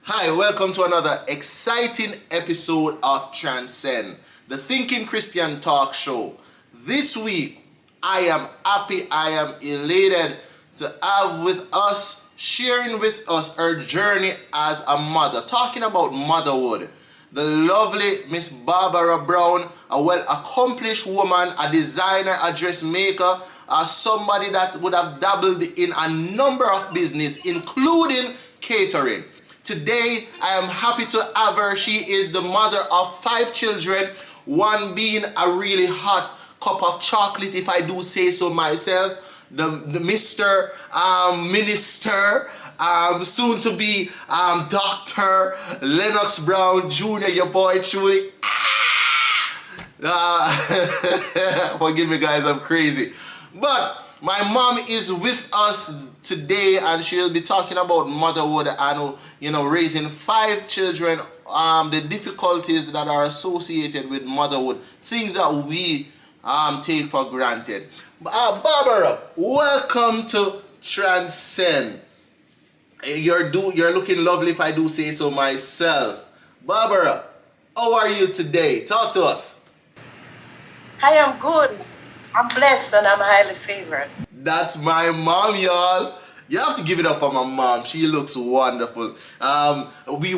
Hi, welcome to another exciting episode of Transcend, the Thinking Christian talk show. This week, I am happy, I am elated to have with us, sharing with us her journey as a mother, talking about motherhood. The lovely Miss Barbara Brown, a well-accomplished woman, a designer, a dressmaker, somebody that would have dabbled in a number of business, including catering. Today, I am happy to have her. She is the mother of 5 children, one being a really hot cup of chocolate, if I do say so myself. The Mr. Minister, soon to be Dr. Lennox Brown Jr., your boy truly. Forgive me, guys, I'm crazy. But my mom is with us today, and she'll be talking about motherhood and raising 5 children, the difficulties that are associated with motherhood, things that we take for granted. Barbara, welcome to Transcend. You're looking lovely, if I do say so myself. Barbara, how are you today? Talk to us. Hi, I'm good. I'm blessed and I'm highly favored. That's my mom, y'all. You have to give it up for my mom. She looks wonderful. We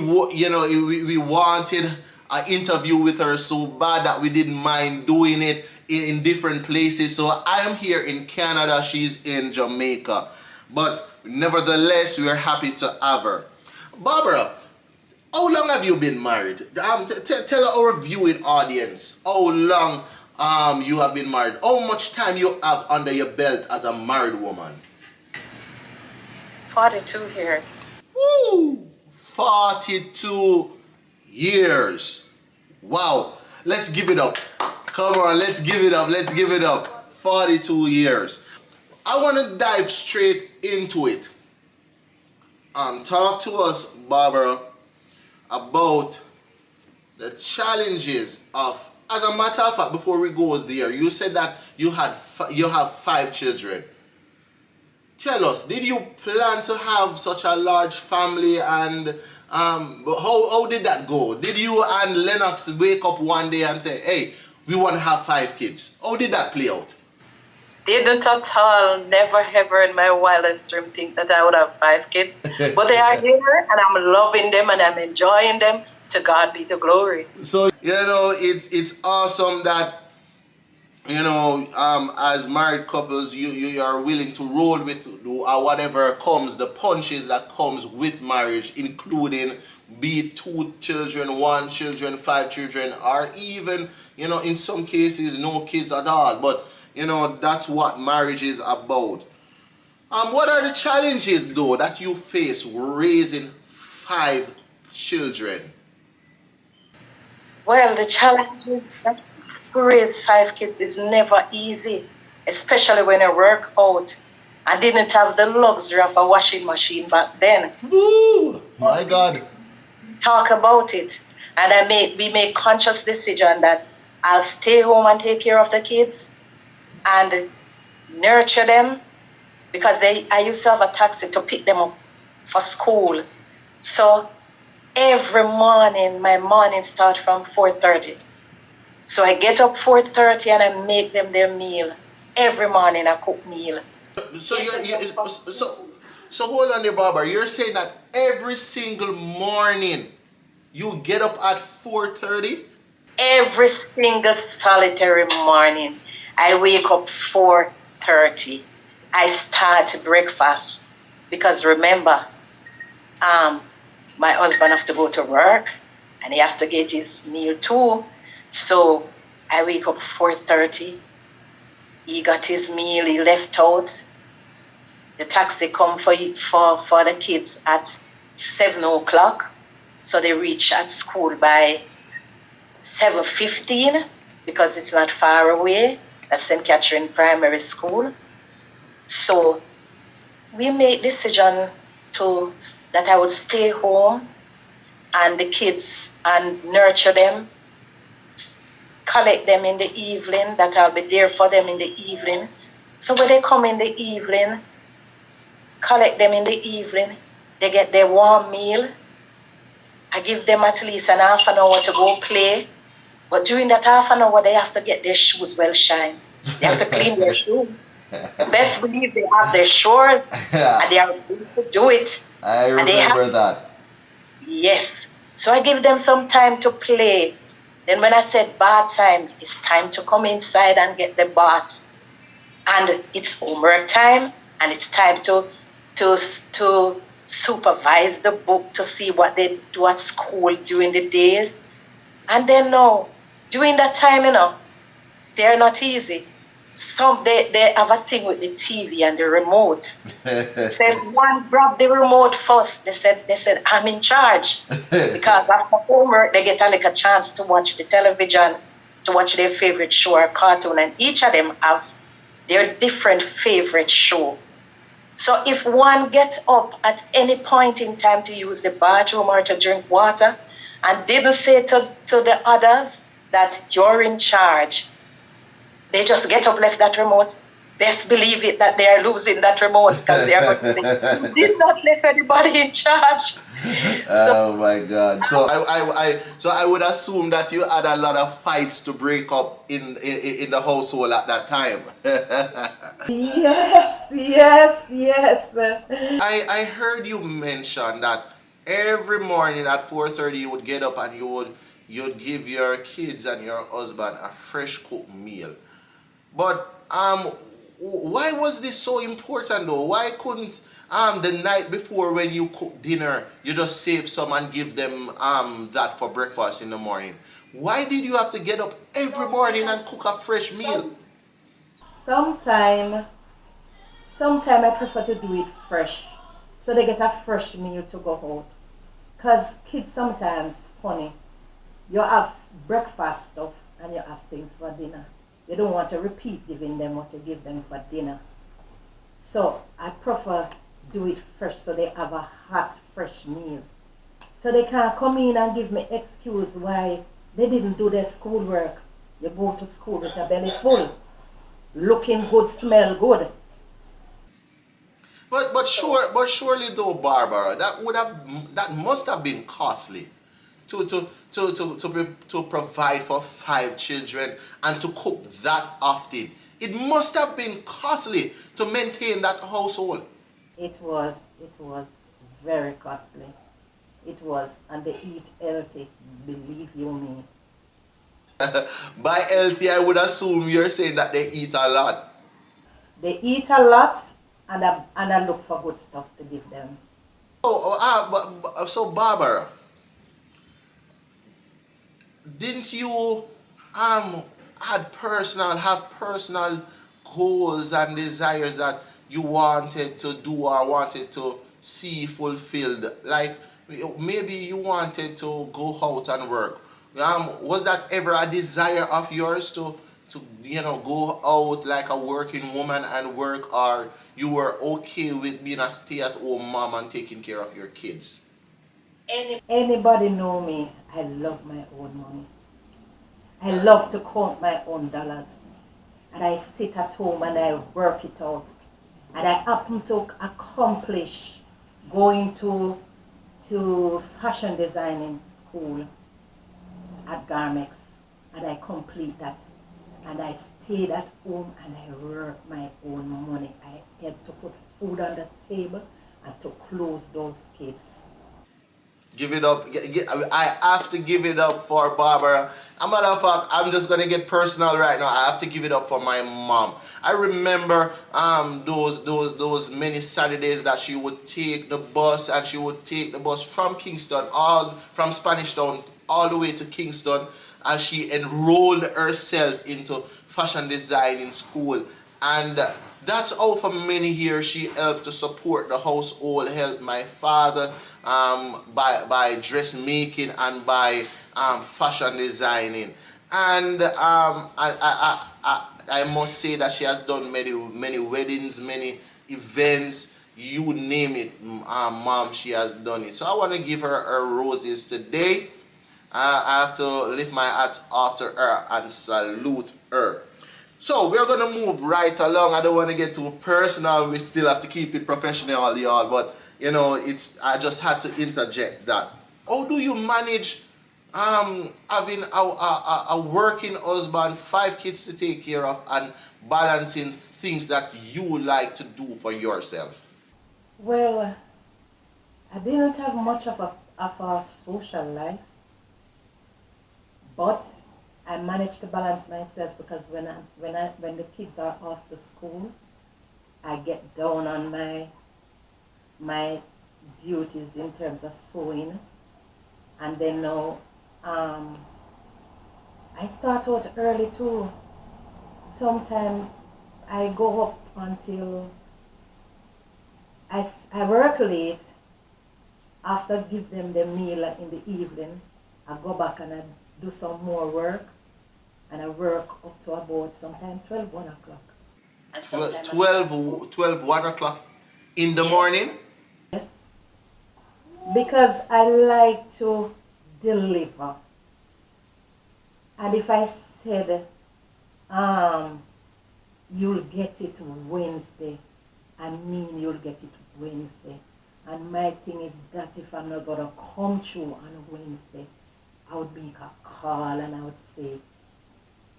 wanted an interview with her so bad that we didn't mind doing it in different places. So I am here in Canada. She's in Jamaica. But nevertheless, we are happy to have her. Barbara, how long have you been married? Tell our viewing audience how long you have been married. How much time you have under your belt as a married woman? 42 years. Woo! 42 years. Wow. Let's give it up. Come on, let's give it up. Let's give it up. 42 years. I want to dive straight into it. Talk to us, Barbara, about the challenges of, as a matter of fact, before we go there, you said that you have 5 children. Tell us, did you plan to have such a large family, and how did that go? Did you and Lennox wake up one day and say, hey, we want to have 5 kids? How did that play out? Didn't at all, never ever in my wildest dream think that I would have 5 kids. But they are here and I'm loving them and I'm enjoying them. To God be the glory. So, it's awesome that, as married couples, you are willing to roll with whatever comes, the punches that comes with marriage, including be it 2 children, 1 children, 5 children, or even, in some cases, no kids at all. But, that's what marriage is about. What are the challenges, though, that you face raising 5 children? Well, the challenge is that to raise 5 kids is never easy, especially when I work out. I didn't have the luxury of a washing machine back then. Woo! My God. Talk about it. And we make conscious decision that I'll stay home and take care of the kids and nurture them, because I used to have a taxi to pick them up for school. So every morning, my morning start from 4:30. So I get up 4:30 and I make them their meal. Every morning I cook meal. So hold on there, Barbara. You're saying that every single morning you get up at 4:30? Every single solitary morning I wake up 4:30. I start breakfast because remember, my husband has to go to work and he has to get his meal too. So I wake up 4:30. He got his meal, he left out. The taxi come for the kids at 7 o'clock. So they reach at school by 7:15 because it's not far away. That's St. Catherine Primary School. So we made decision that I would stay home and the kids and nurture them, collect them in the evening, that I'll be there for them in the evening. So when they come in the evening, collect them in the evening, they get their warm meal, I give them at least an half an hour to go play. But during that half an hour, they have to get their shoes well shined. They have to clean their shoes. Best believe they have their shorts and they are able to do it. I remember that. Yes. So I give them some time to play. Then when I said bath time, it's time to come inside and get the bath. And it's homework time, and it's time to supervise the book to see what they do at school during the days. And then no, during that time, they're not easy. Some they have a thing with the TV and the remote. Said one grab the remote first. They said I'm in charge. Because after homework they get a chance to watch the television, to watch their favorite show or cartoon, and each of them have their different favorite show. So if one gets up at any point in time to use the bathroom or to drink water and didn't say to the others that you're in charge, they just get up, left that remote. Best believe it that they are losing that remote because they are going to say, you did not leave anybody in charge. Oh my God! So I would assume that you had a lot of fights to break up in the household at that time. Yes. I heard you mention that every morning at 4:30 you would get up and you'd give your kids and your husband a fresh cooked meal. But why was this so important though? Why couldn't the night before when you cook dinner you just save some and give them that for breakfast in the morning? Why did you have to get up every morning and cook a fresh meal? Sometime I prefer to do it fresh, so they get a fresh meal to go out. Cause kids sometimes funny. You have breakfast stuff and you have things for dinner. You don't want to repeat giving them what you give them for dinner. So I prefer do it fresh so they have a hot, fresh meal. So they can't come in and give me excuse why they didn't do their schoolwork. You go to school with a belly full, looking good, smell good. But surely though, Barbara, that must have been costly to provide for 5 children and to cook that often. It must have been costly to maintain that household. It was very costly. It was, and they eat healthy, believe you me. By healthy, I would assume you're saying that they eat a lot. They eat a lot, and I look for good stuff to give them. So Barbara, didn't you have personal goals and desires that you wanted to do or wanted to see fulfilled? Like maybe you wanted to go out and work. Was that ever a desire of yours to go out like a working woman and work, or you were okay with being a stay-at-home mom and taking care of your kids? Anybody know me? I love my own money. I love to count my own dollars. And I sit at home and I work it out. And I happen to accomplish going to fashion designing school at Garmex. And I complete that. And I stayed at home and I work my own money. I had to put food on the table and to clothe those kids. Give it up. I have to give it up for Barbara. As a matter of fact, I'm just going to get personal right now. I have to give it up for my mom. I remember those many Saturdays that she would take the bus, and she would take the bus from Kingston, from Spanish Town, all the way to Kingston, as she enrolled herself into fashion designing school. And that's how for many years she helped to support the household, helped my father by dressmaking and by fashion designing. And I must say that she has done many weddings, many events, you name it, mom, she has done it. So I want to give her her roses today. I have to lift my hat after her and salute her. So we're going to move right along. I don't want to get too personal. We still have to keep it professional, y'all. But, I just had to interject that. How do you manage having a working husband, 5 kids to take care of, and balancing things that you like to do for yourself? Well, I didn't have much of a social life, but I managed to balance myself because when the kids are off to school, I get down on my duties in terms of sewing, and then now I start out early too. Sometimes I go up until I work late. After give them the meal in the evening, I go back and I do some more work, and I work up to about sometimes 12, 1 o'clock. And sometimes 1 o'clock in the Yes. morning? Yes, because I like to deliver. And if I said, you'll get it Wednesday, I mean you'll get it Wednesday. And my thing is that if I'm not going to come through on Wednesday, I would make a call and I would say,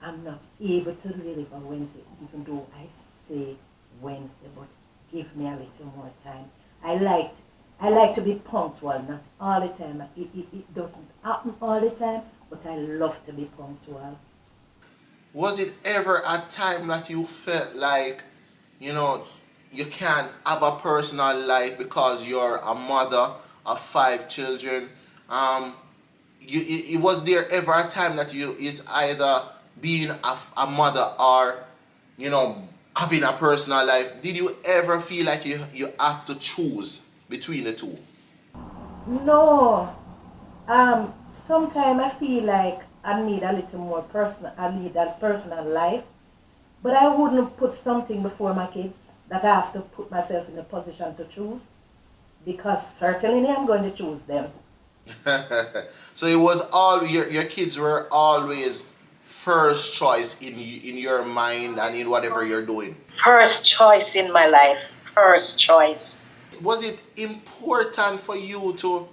I'm not able to deliver Wednesday, even though I say Wednesday, but give me a little more time. I like to be punctual, not all the time. It doesn't happen all the time, but I love to be punctual. Was it ever a time that you felt like, you can't have a personal life because you're a mother of 5 children? Was there ever a time that it's either being a mother or, having a personal life? Did you ever feel like you have to choose between the two? No. Sometimes I feel like I need a little more personal, I need a personal life, but I wouldn't put something before my kids that I have to put myself in a position to choose, because certainly I'm going to choose them. So it was all your kids were always first choice in your mind and in whatever you're doing. first choice in my life. First choice. Was it important for you to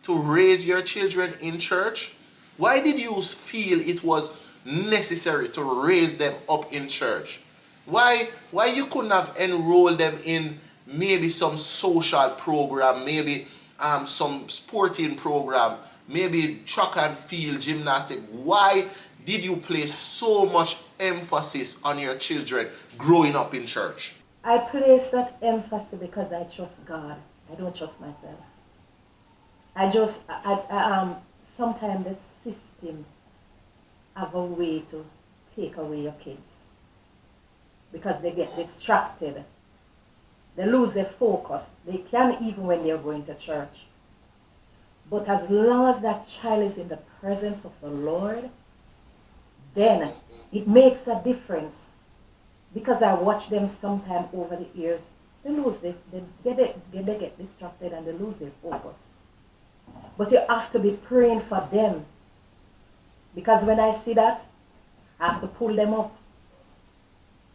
raise your children in church? Why did you feel it was necessary to raise them up in church? Why you couldn't have enrolled them in maybe some social program, maybe some sporting program, maybe track and field, gymnastic? Why did you place so much emphasis on your children growing up in church? I place that emphasis because I trust God. I don't trust myself. Sometimes the system have a way to take away your kids because they get distracted. They lose their focus. They can even when they're going to church. But as long as that child is in the presence of the Lord, then it makes a difference. Because I watch them sometime over the years, they get distracted and they lose their focus. But you have to be praying for them. Because when I see that, I have to pull them up.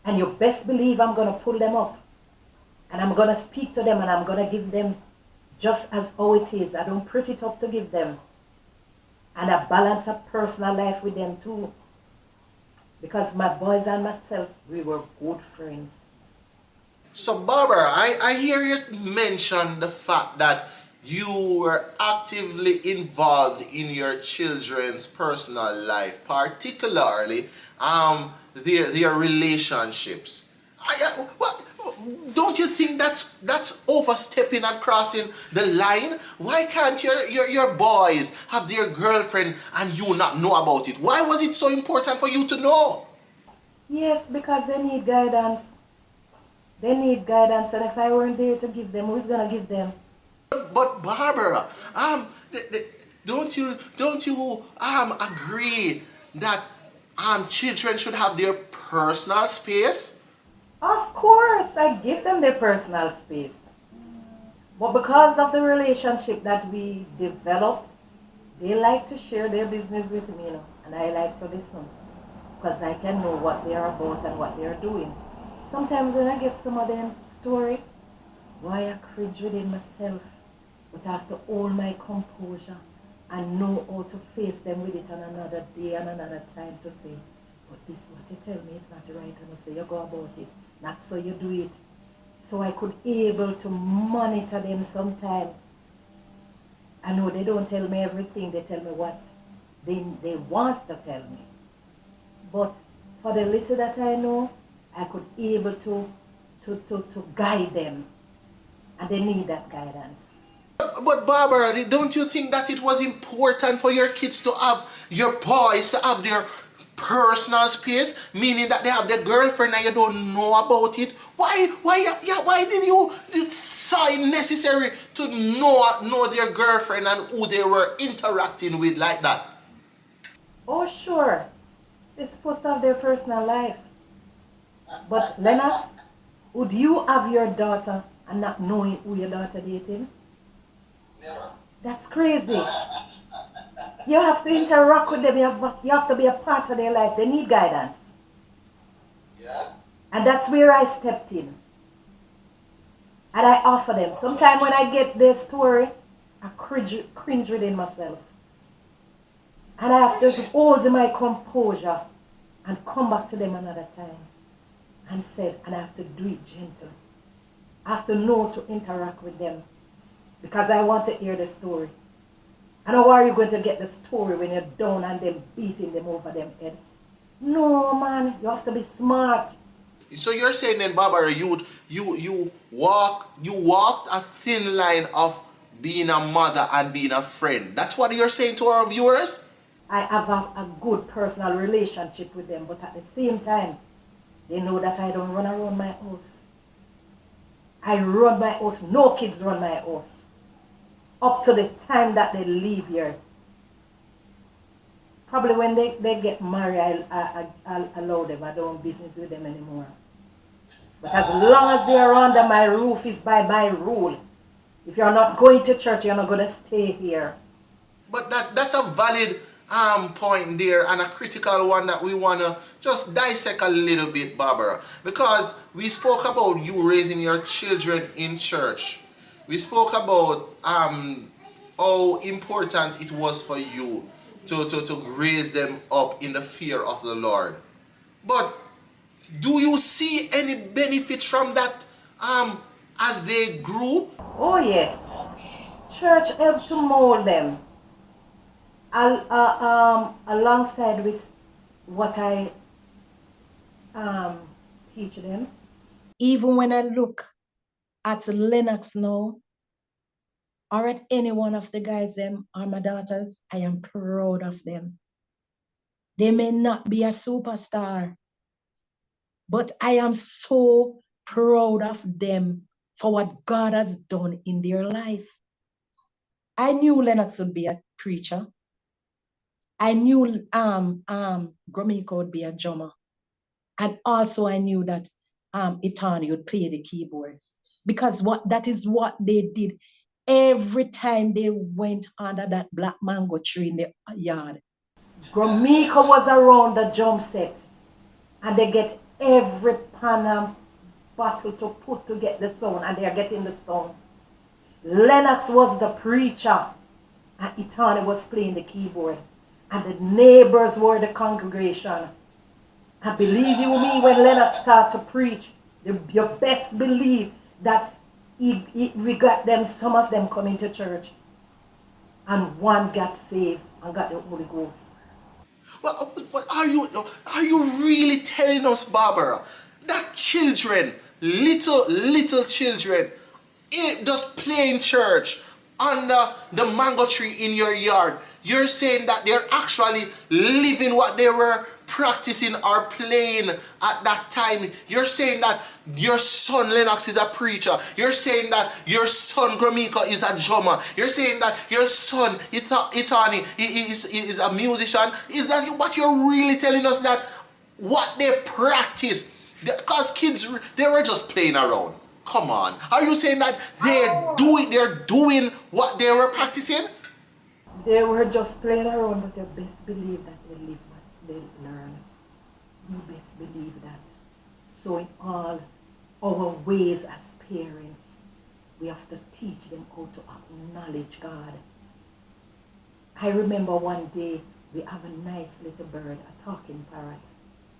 And you best believe I'm going to pull them up. And I'm going to speak to them and I'm going to give them just as how it is. I don't put it up to give them. And I balance a personal life with them too. Because my boys and myself, we were good friends. So Barbara, I hear you mention the fact that you were actively involved in your children's personal life, particularly their relationships. Don't you think that's overstepping and crossing the line? Why can't your boys have their girlfriend and you not know about it? Why was it so important for you to know? Yes, because they need guidance. They need guidance, and if I weren't there to give them, who's gonna give them? But Barbara, don't you agree that children should have their personal space? Of course, I give them their personal space. But because of the relationship that we develop, they like to share their business with me, and I like to listen. Because I can know what they are about and what they are doing. Sometimes when I get some of them story, why I cringe within myself, but I have to hold my composure and know how to face them with it on another day and another time to say, but this what you tell me is not right, and I say you go about it, not so you do it. So I could able to monitor them sometime. I know they don't tell me everything, they tell me what they want to tell me. But for the little that I know, I could able to guide them. And they need that guidance. But Barbara, don't you think that it was important for your kids to have, your boys to have their personal space, meaning that they have their girlfriend and you don't know about it? Why did you saw it necessary to know their girlfriend and who they were interacting with like that? Oh, sure. They're supposed to have their personal life. But Lennox, would you have your daughter and not knowing who your daughter dating? Never. That's crazy. You have to interact with them. You have to be a part of their life. They need guidance. Yeah. And that's where I stepped in. And I offer them. Sometimes when I get their story, I cringe within myself. And I have to hold my composure and come back to them another time. And I have to do it gentle. I have to know to interact with them. Because I want to hear the story. I know where you're going to get the story when you're down and them beating them over them head. No, man, you have to be smart. So you're saying then, Barbara, you walked a thin line of being a mother and being a friend. That's what you're saying to our viewers? I have a good personal relationship with them, but at the same time, they know that I don't run around my house. I run my house. No kids run my house. Up to the time that they leave here. Probably when they get married, I'll allow them. I don't business with them anymore. But as long as they are under my roof, is by my rule. If you're not going to church, you're not going to stay here. But that's a valid point there, and a critical one that we want to just dissect a little bit, Barbara. Because we spoke about you raising your children in church. We spoke about how important it was for you to raise them up in the fear of the Lord. But do you see any benefits from that as they grew? Oh yes. Church helped to mold them. Alongside with what I teach them. Even when I look at Lennox now, or at any one of the guys them or my daughters, I am proud of them. They may not be a superstar, but I am so proud of them for what God has done in their life. I knew Lennox would be a preacher. I knew Gromiko would be a drummer. And also I knew that Itani would play the keyboard. Because that is what they did every time they went under that black mango tree in the yard. Gromiko was around the drum set. And they get every pan bottle to put to get the sound. And they are getting the sound. Lennox was the preacher. And Itani was playing the keyboard. And the neighbors were the congregation. And believe you me, when Lennox started to preach, you best believe that we got them, some of them coming to church. And one got saved and got the Holy Ghost. But are you really telling us, Barbara, that children, little children, just playing church under the mango tree in your yard, you're saying that they're actually living what they were practicing or playing at that time? You're saying that your son Lennox is a preacher. You're saying that your son Gromiko is a drummer. You're saying that your son Itani is a musician. Is that what you're really telling us, that what they practice? Because kids, they were just playing around. Come on. Are you saying that they're doing what they were practicing? They were just playing around, but you best believe that they live what they learn. You best believe that. So in all our ways as parents, we have to teach them how to acknowledge God I remember one day we have a nice little bird, a talking parrot.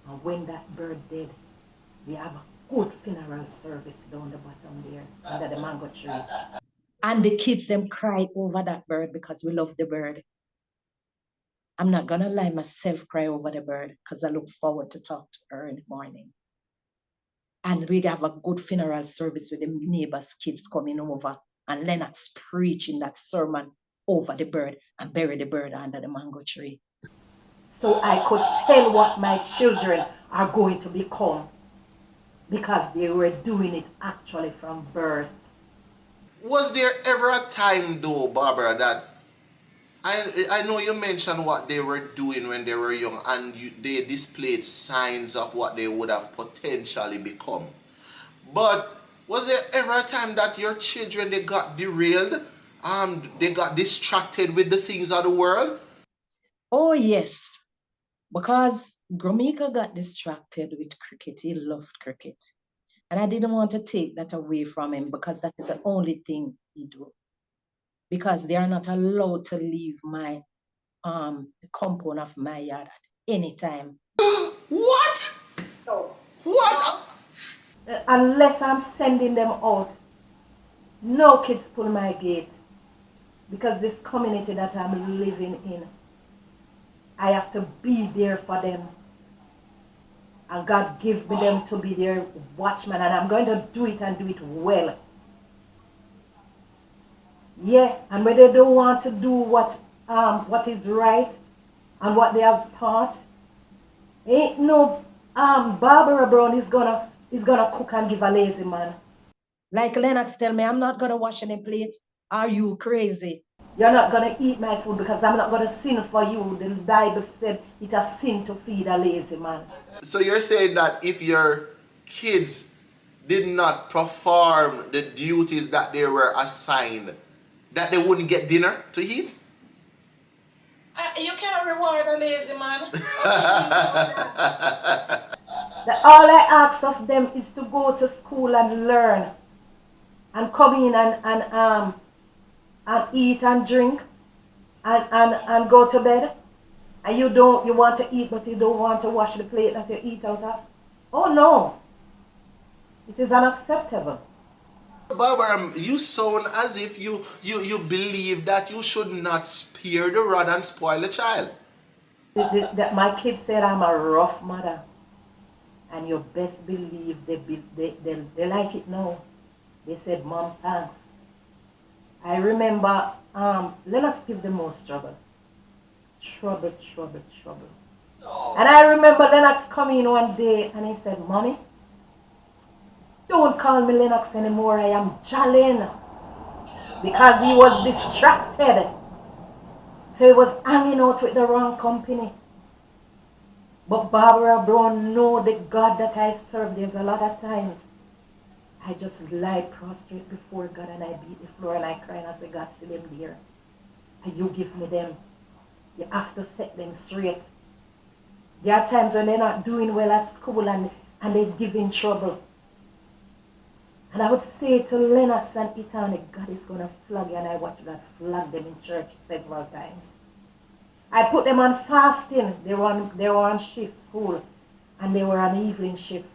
And when that bird dead, we have a good funeral service down the bottom there under the mango tree. And the kids them cry over that bird because we love the bird. I'm not gonna lie, myself cry over the bird because I look forward to talk to her in the morning. And we have a good funeral service with the neighbors' kids coming over and Lennox preaching that sermon over the bird and bury the bird under the mango tree. So I could tell what my children are going to become because they were doing it actually from birth. Was there ever a time though, Barbara, that I know you mentioned what they were doing when they were young and they displayed signs of what they would have potentially become. But was there ever a time that your children they got derailed? They got distracted with the things of the world? Oh yes. Because Gromika got distracted with cricket. He loved cricket. And I didn't want to take that away from him because that is the only thing he do. Because they are not allowed to leave my the compound of my yard at any time. What? So, What? Unless I'm sending them out, no kids pull my gate. Because this community that I'm living in, I have to be there for them. And God give me them to be their watchman, and I'm going to do it and do it well. Yeah, and when they don't want to do what is right and what they have taught, ain't no Barbara Brown is gonna cook and give a lazy man. Like Lennox tell me, I'm not gonna wash any plate. Are you crazy? You're not gonna eat my food because I'm not gonna sin for you. The Bible said it's a sin to feed a lazy man. So you're saying that if your kids did not perform the duties that they were assigned, that they wouldn't get dinner to eat? you can't reward a lazy man. All I ask of them is to go to school and learn and come in and eat and drink and go to bed. And you want to eat but you don't want to wash the plate that you eat out of. Oh no. It is unacceptable. Barbara, you sound as if you believe that you should not spare the rod and spoil the child. My kids said I'm a rough mother. And you best believe they like it now. They said, Mom, thanks. I remember Lennox give the most trouble. Trouble. No. And I remember Lennox coming one day and he said, Mommy, don't call me Lennox anymore. I am Jalen. Because he was distracted. So he was hanging out with the wrong company. But Barbara Brown know the God that I serve. There's a lot of times I just lie prostrate before God and I beat the floor and I cry and I say, God, see them there. And you give me them. You have to set them straight. There are times when they're not doing well at school and they give in trouble. And I would say to Lennox and Ethan, God is going to flog you, and I watch God flog them in church several times. I put them on fasting. They were on shift school and they were on evening shift.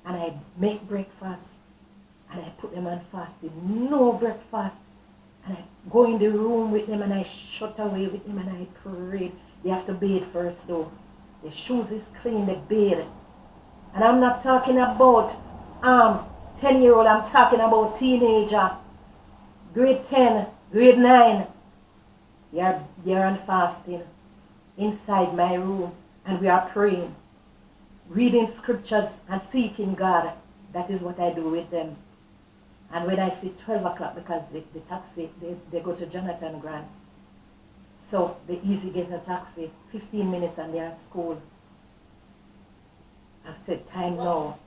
And I make breakfast and I put them on fasting. No breakfast. And I go in the room with them and I shut away with them and I pray. They have to bathe first though. The shoes is clean, they bathe. And I'm not talking about 10-year-old, I'm talking about teenager. Grade 10, grade 9. They're on fasting inside my room and we are praying. Reading scriptures and seeking God. That is what I do with them. And when I see 12 o'clock, because the taxi, they go to Jonathan Grant. So they easy get a taxi, 15 minutes and they're at school. I said, time now.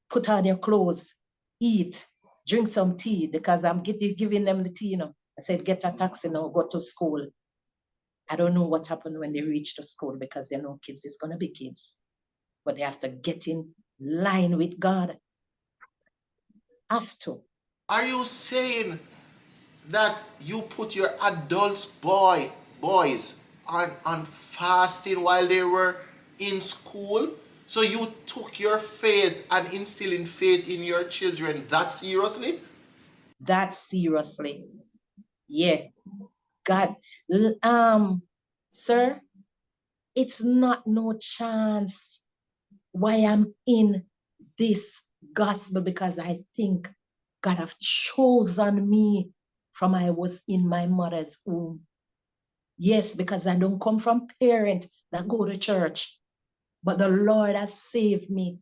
Put on your clothes, eat, drink some tea, because I'm giving them the tea, you know. I said, get a taxi now, go to school. I don't know what happened when they reach the school because they know kids is going to be kids. But they have to get in line with God. Have to. Are you saying that you put your adult boy boys on fasting while they were in school. So you took your faith and instilling faith in your children that seriously? That seriously. Yeah. God. Sir, it's not no chance why I'm in this gospel, because I think God have chosen me from I was in my mother's womb. Yes, because I don't come from parents that go to church, but the Lord has saved me,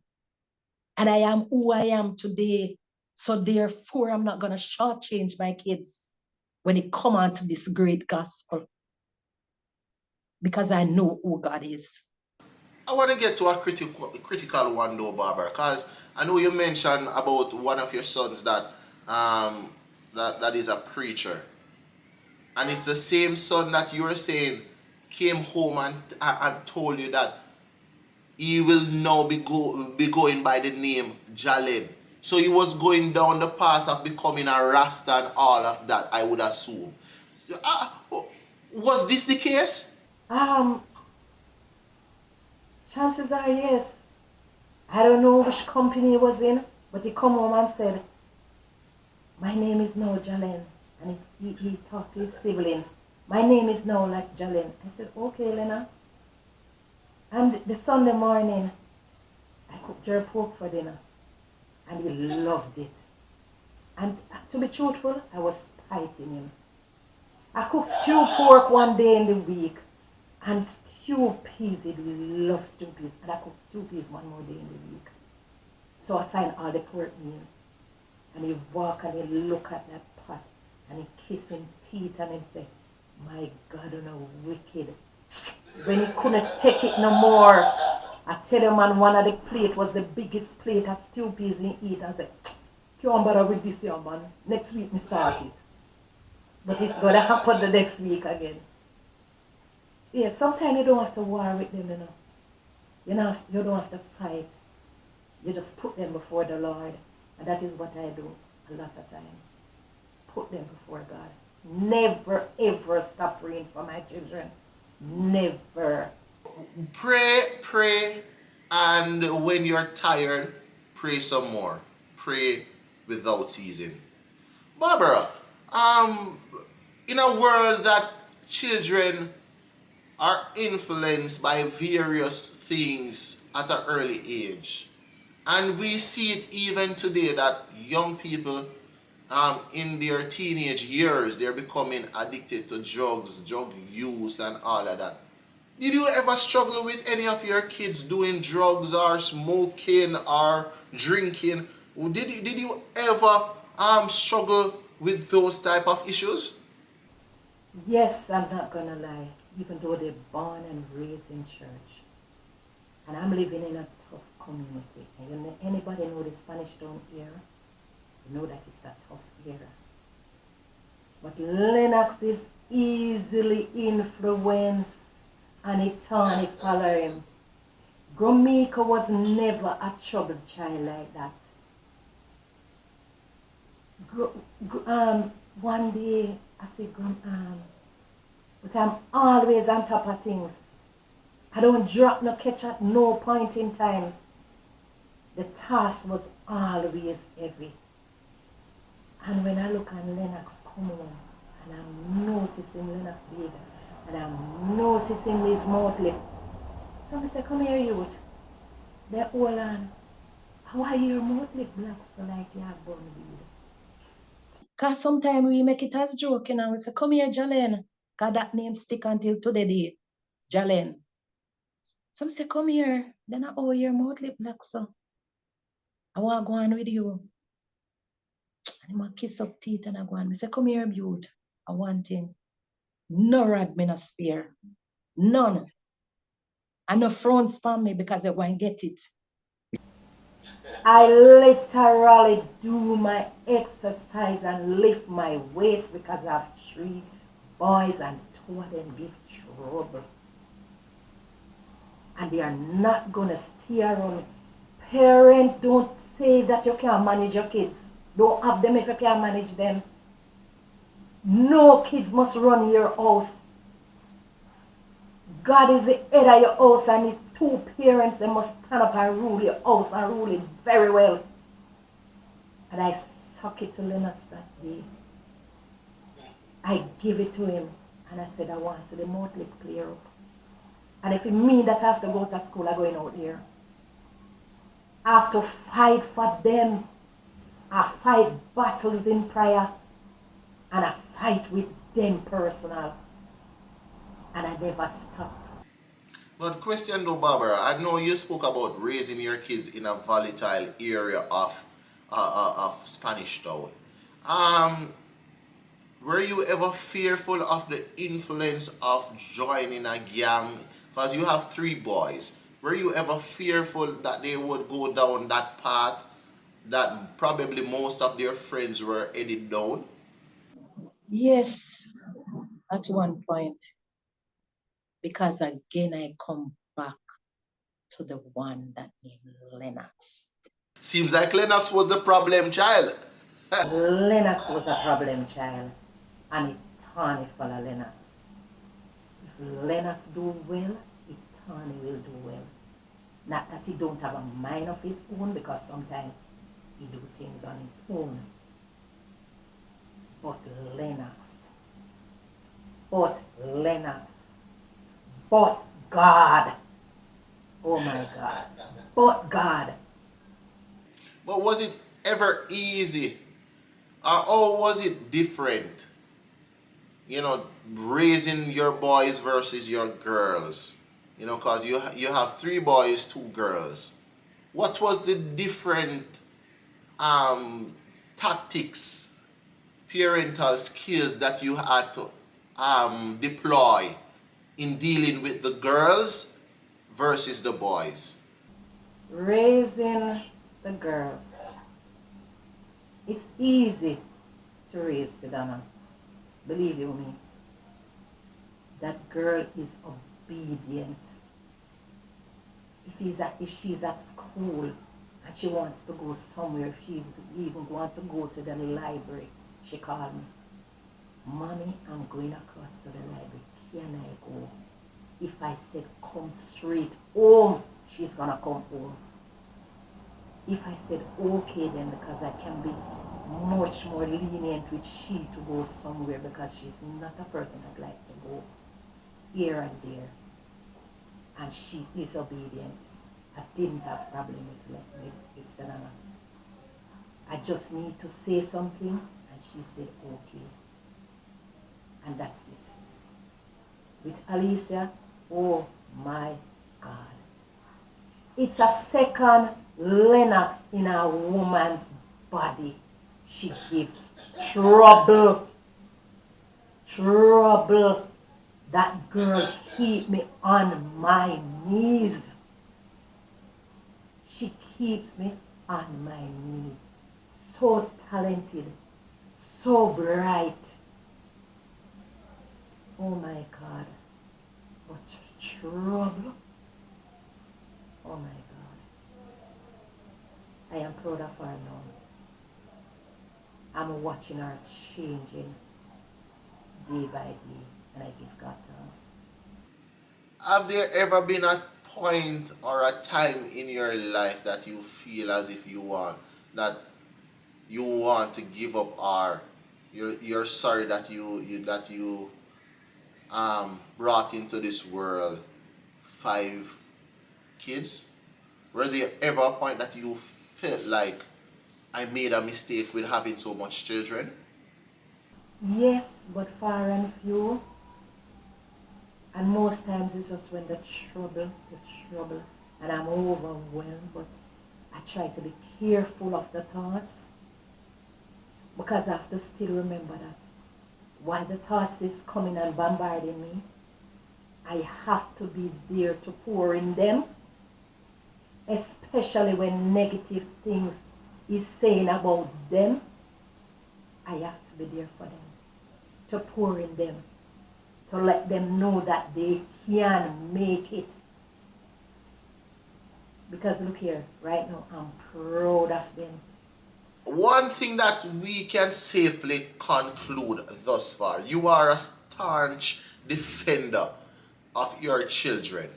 and I am who I am today. So therefore, I'm not going to shortchange my kids when it come on to this great gospel, because I know who God is. I want to get to a critical one though, Barbara, because I know you mentioned about one of your sons that is a preacher, and it's the same son that you were saying came home and told you that he will now be going by the name Jalen. So he was going down the path of becoming a Rasta and all of that, I would assume. Uh, was this the case? Um, Chances are yes. I don't know which company he was in, but he come home and said, my name is now Jalen. And he talked to his siblings. My name is now like Jalen. I said, okay, Lennox. And the Sunday morning, I cooked jerk pork for dinner. And he loved it. And to be truthful, I was spiting him. I cooked stew pork one day in the week. And stew peas, he loves stew peas. And I cooked stew peas one more day in the week. So I find all the pork meal. And he walk and he look at that pot. And he kiss him teeth and he say, my God, you know, wicked. When he couldn't take it no more, I tell you, man, one of the plate was the biggest plate of stew peas he eat. I said, can't bother with this here, man. Next week we start it. But it's going to happen the next week again. Yeah, sometimes you don't have to war with them, you know. You don't have to fight. You just put them before the Lord. And that is what I do a lot of times. Put them before God. Never, ever stop praying for my children. Never. Pray, and when you're tired, pray some more. Pray without ceasing. Barbara, in a world that children are influenced by various things at an early age, and we see it even today that young people in their teenage years, they're becoming addicted to drugs, drug use and all of that. Did you ever struggle with any of your kids doing drugs or smoking or drinking? Did you ever struggle with those type of issues? Yes, I'm not going to lie. Even though they're born and raised in church. And I'm living in a tough community. And anybody know the Spanish Town era? You know that it's a tough era. But Lennox is easily influenced, and it turn, it follow him. Gromika was never a troubled child like that. One day I said, but I'm always on top of things. I don't drop no catch at no point in time. The task was always heavy. And when I look at Lennox come home, and I'm noticing Lennox behavior, and I'm noticing his mouth lip, somebody say, come here, youth. They're all on. How are your mouth lip black so like you have bun weed? Because sometimes we make it as joke, you know. We say, come here, Jalen. Because that name stick until today, Jalen. Some say, come here. Then I, oh, your mouth lip black so. I want to go on with you. And I kiss up teeth and I go on. I say, come here, beaut. I want him. No rod me no spare. None. And no front spam me because they want to get it. I literally do my exercise and lift my weights because I have 3 boys and 2 of them give trouble. And they are not going to stay around me. Parents, don't say that you can't manage your kids. Don't have them if you can't manage them. No kids must run your house. God is the head of your house, and the two parents, they must stand up and rule your house and rule it very well. And I suck it to Lennox that day. I give it to him, and I said, I want to see the mouth lip clear up. And if it means that I have to go to school, I'm going out there. I have to fight for them. I fight battles in prayer, and I fight with them personal. And I never stop. But question though, Barbara, I know you spoke about raising your kids in a volatile area of Spanish Town. Were you ever fearful of the influence of joining a gang? Because you have 3 boys. Were you ever fearful that they would go down that path that probably most of their friends were headed down? Yes, at one point. Because again, I come back to the one that named Lennox. Seems like Lennox was the problem child. Lennox was a problem child, and it Tawny follow Lennox. If Lennox do well, it Tawny will do well. Not that he don't have a mind of his own, because sometimes he do things on his own. But Lennox, but God. Oh my God. But God. But was it ever easy? Or was it different? You know, raising your boys versus your girls. You know, because you have 3 boys, 2 girls. What was the different tactics, parental skills that you had to deploy in dealing with the girls versus the boys? Raising the girls. It's easy to raise Syddonna. Believe you me. That girl is obedient. If she's at school and she wants to go somewhere, if she's even going to go to the library, she called me. Mommy, I'm going across to the library. Can I go? If I said come straight home, she's gonna come home. If I said okay, then because I can be much more lenient with she to go somewhere, because she's not a person that likes to go here and there, and she is obedient. I didn't have problem with Syddonna. I just need to say something, and she said okay, and that's it. With Alicia, oh my God, it's a second Lennox in a woman's body. She gives trouble. That girl keep me on my knees. She keeps me on my knees. So talented, so bright. Oh my God, but trouble. Oh my God. I am proud of her now. I'm watching her changing day by day, and I give God thanks. Have there ever been a point or a time in your life that you feel as if you want to give up, or you're sorry that you brought into this world 5 kids? Were there ever a point that you felt like I made a mistake with having so much children? Yes, but far and few. And most times it's just when the trouble, and I'm overwhelmed, but I try to be careful of the thoughts, because I have to still remember that while the thoughts is coming and bombarding me, I have to be there to pour in them, especially when negative things is saying about them. I have to be there for them, to pour in them, to let them know that they can make it. Because look here, right now, I'm proud of them. One thing that we can safely conclude thus far, you are a staunch defender of your children.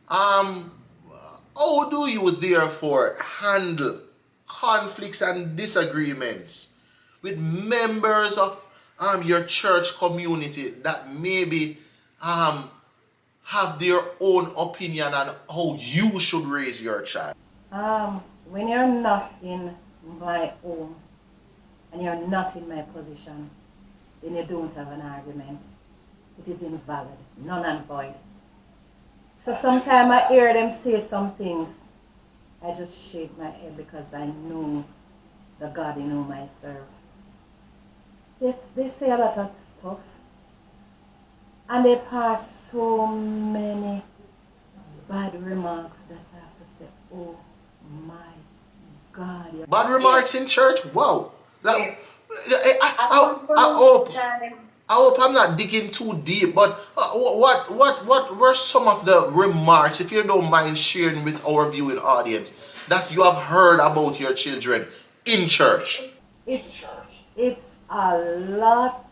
How do you therefore handle conflicts and disagreements with members of your church community that maybe have their own opinion on how you should raise your child? When you're not in my home and you're not in my position, then you don't have an argument. It is invalid, none and void. So sometimes I hear them say some things, I just shake my head because I know the God in whom I serve. They say a lot of stuff, and they pass so many bad remarks that I have to say, oh my God. Bad remarks in church? Wow. Like, I hope I'm not digging too deep, but what were some of the remarks, if you don't mind sharing with our viewing audience, that you have heard about your children in church? It's a lot,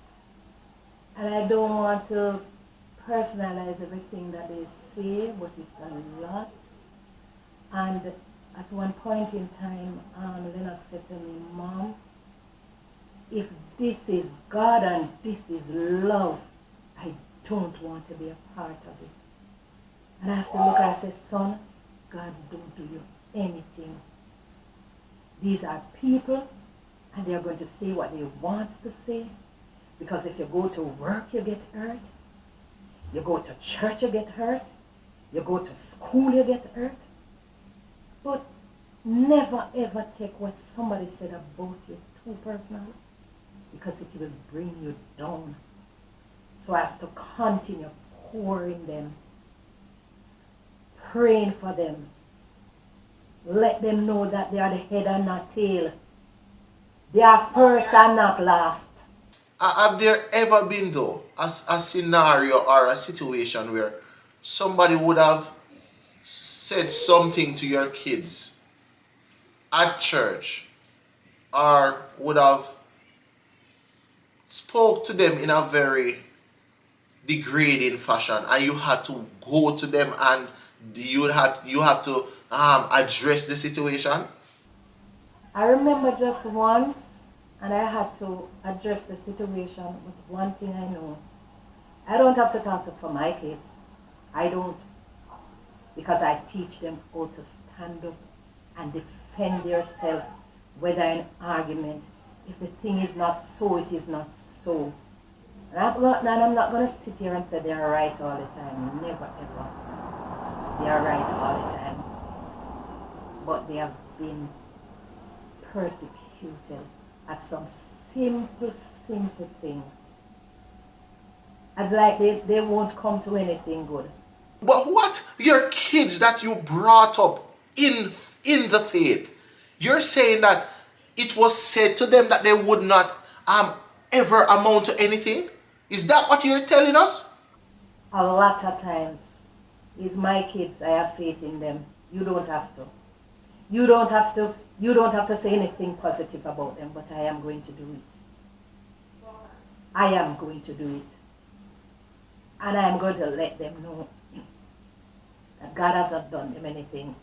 and I don't want to personalize everything that they say, but it's a lot. And at one point in time, Lennox said to me, Mom, if this is God and this is love, I don't want to be a part of it. And I have to look and say, son, God don't do you anything. These are people, and they are going to say what they want to say. Because if you go to work, you get hurt. You go to church, you get hurt. You go to school, you get hurt. But never ever take what somebody said about you too personally, because it will bring you down. So I have to continue pouring them, praying for them. Let them know that they are the head and not tail. They are first and not last. Have there ever been, though, a scenario or a situation where somebody would have said something to your kids at church, or would have spoke to them in a very degrading fashion, and you had to go to them and you have to address the situation? I remember just once, and I had to address the situation, but one thing I know, I don't have to talk to for my kids. I don't, because I teach them how to stand up and defend yourself, whether in argument. If the thing is not so, it is not so. And I'm not going to sit here and say they are right all the time. Never, ever. They are right all the time. But they have been persecuted at some simple things. It's like they won't come to anything good. But what? Your kids that you brought up in the faith, you're saying that it was said to them that they would not ever amount to anything? Is that what you're telling us? A lot of times. It's my kids, I have faith in them. You don't have to. You don't have to say anything positive about them, but I am going to do it. I am going to do it. And I am going to let them know that God has not done them anything.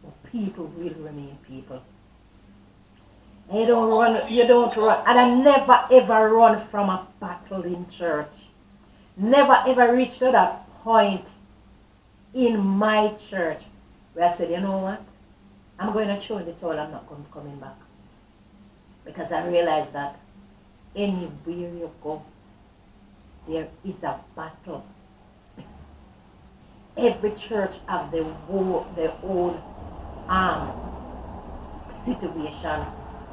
But people will remain people. And you don't run. And I never ever run from a battle in church. Never ever reach to that point in my church where I said, you know what? I'm going to throw in the towel, I'm not coming back. Because I realize that anywhere you go, there is a battle. Every church has their own situation.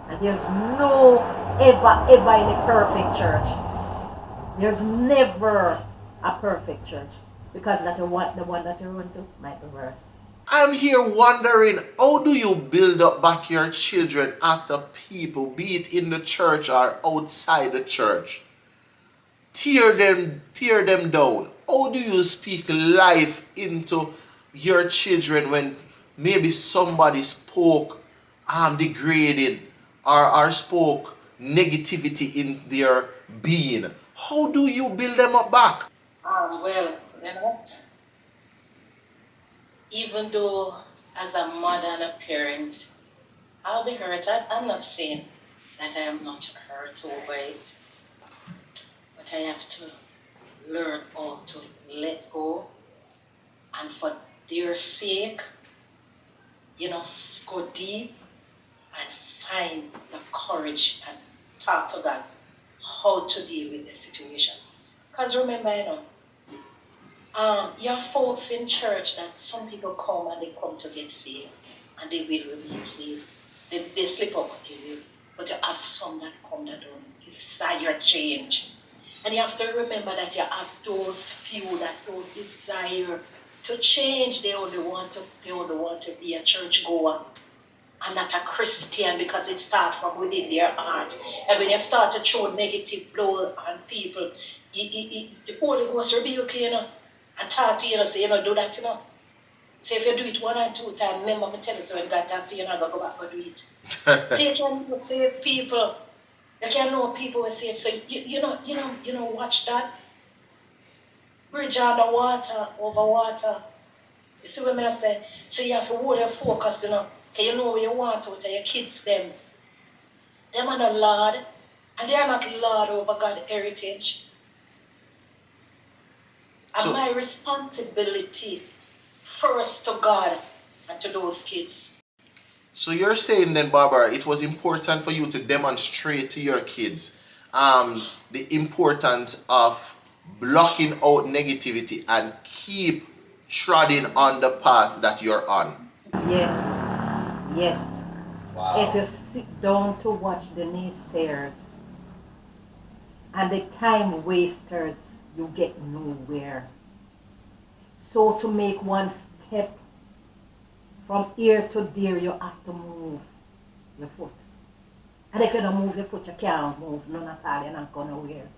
And there's no ever in a perfect church. There's never a perfect church. Because the one that you run to might be worse. I'm here wondering, how do you build up back your children after people, be it in the church or outside the church, tear them down? How do you speak life into your children when maybe somebody spoke degrading or spoke negativity in their being? How do you build them up back? Well, Lennox, even though as a mother and a parent, I'll be hurt. I'm not saying that I am not hurt over it, but I have to learn how to let go, and for their sake, go deep and find the courage and talk to God how to deal with the situation. Because remember, you have folks in church that some people come and they come to get saved, and they will remain saved. They slip up, they will. But you have some that come that don't desire change. And you have to remember that you have those few that don't desire to change. They only want to be a churchgoer and not a Christian, because it starts from within their heart. And when you start to throw negative blow on people, the Holy Ghost rebuke you, and talk to you, say, do that, So if you do it 1 and 2 times, remember me tell you, so when God talk to you, you're not going to go back and do it. So you can save people. You can know people will say, so watch that. Bridge under water, over water. You see what I say? So you have to hold your focus, because you know where you want to with your kids, them. Them are not Lord, and they are not Lord over God's heritage. And my responsibility first to God and to those kids. So you're saying then, Barbara, it was important for you to demonstrate to your kids the importance of blocking out negativity and keep treading on the path that you're on. Yeah. Yes. Wow. If you sit down to watch the naysayers and the time wasters, you get nowhere. So to make one step from here to there, you have to move your foot. And if you don't move your foot, you can't move none at all. You're not going nowhere.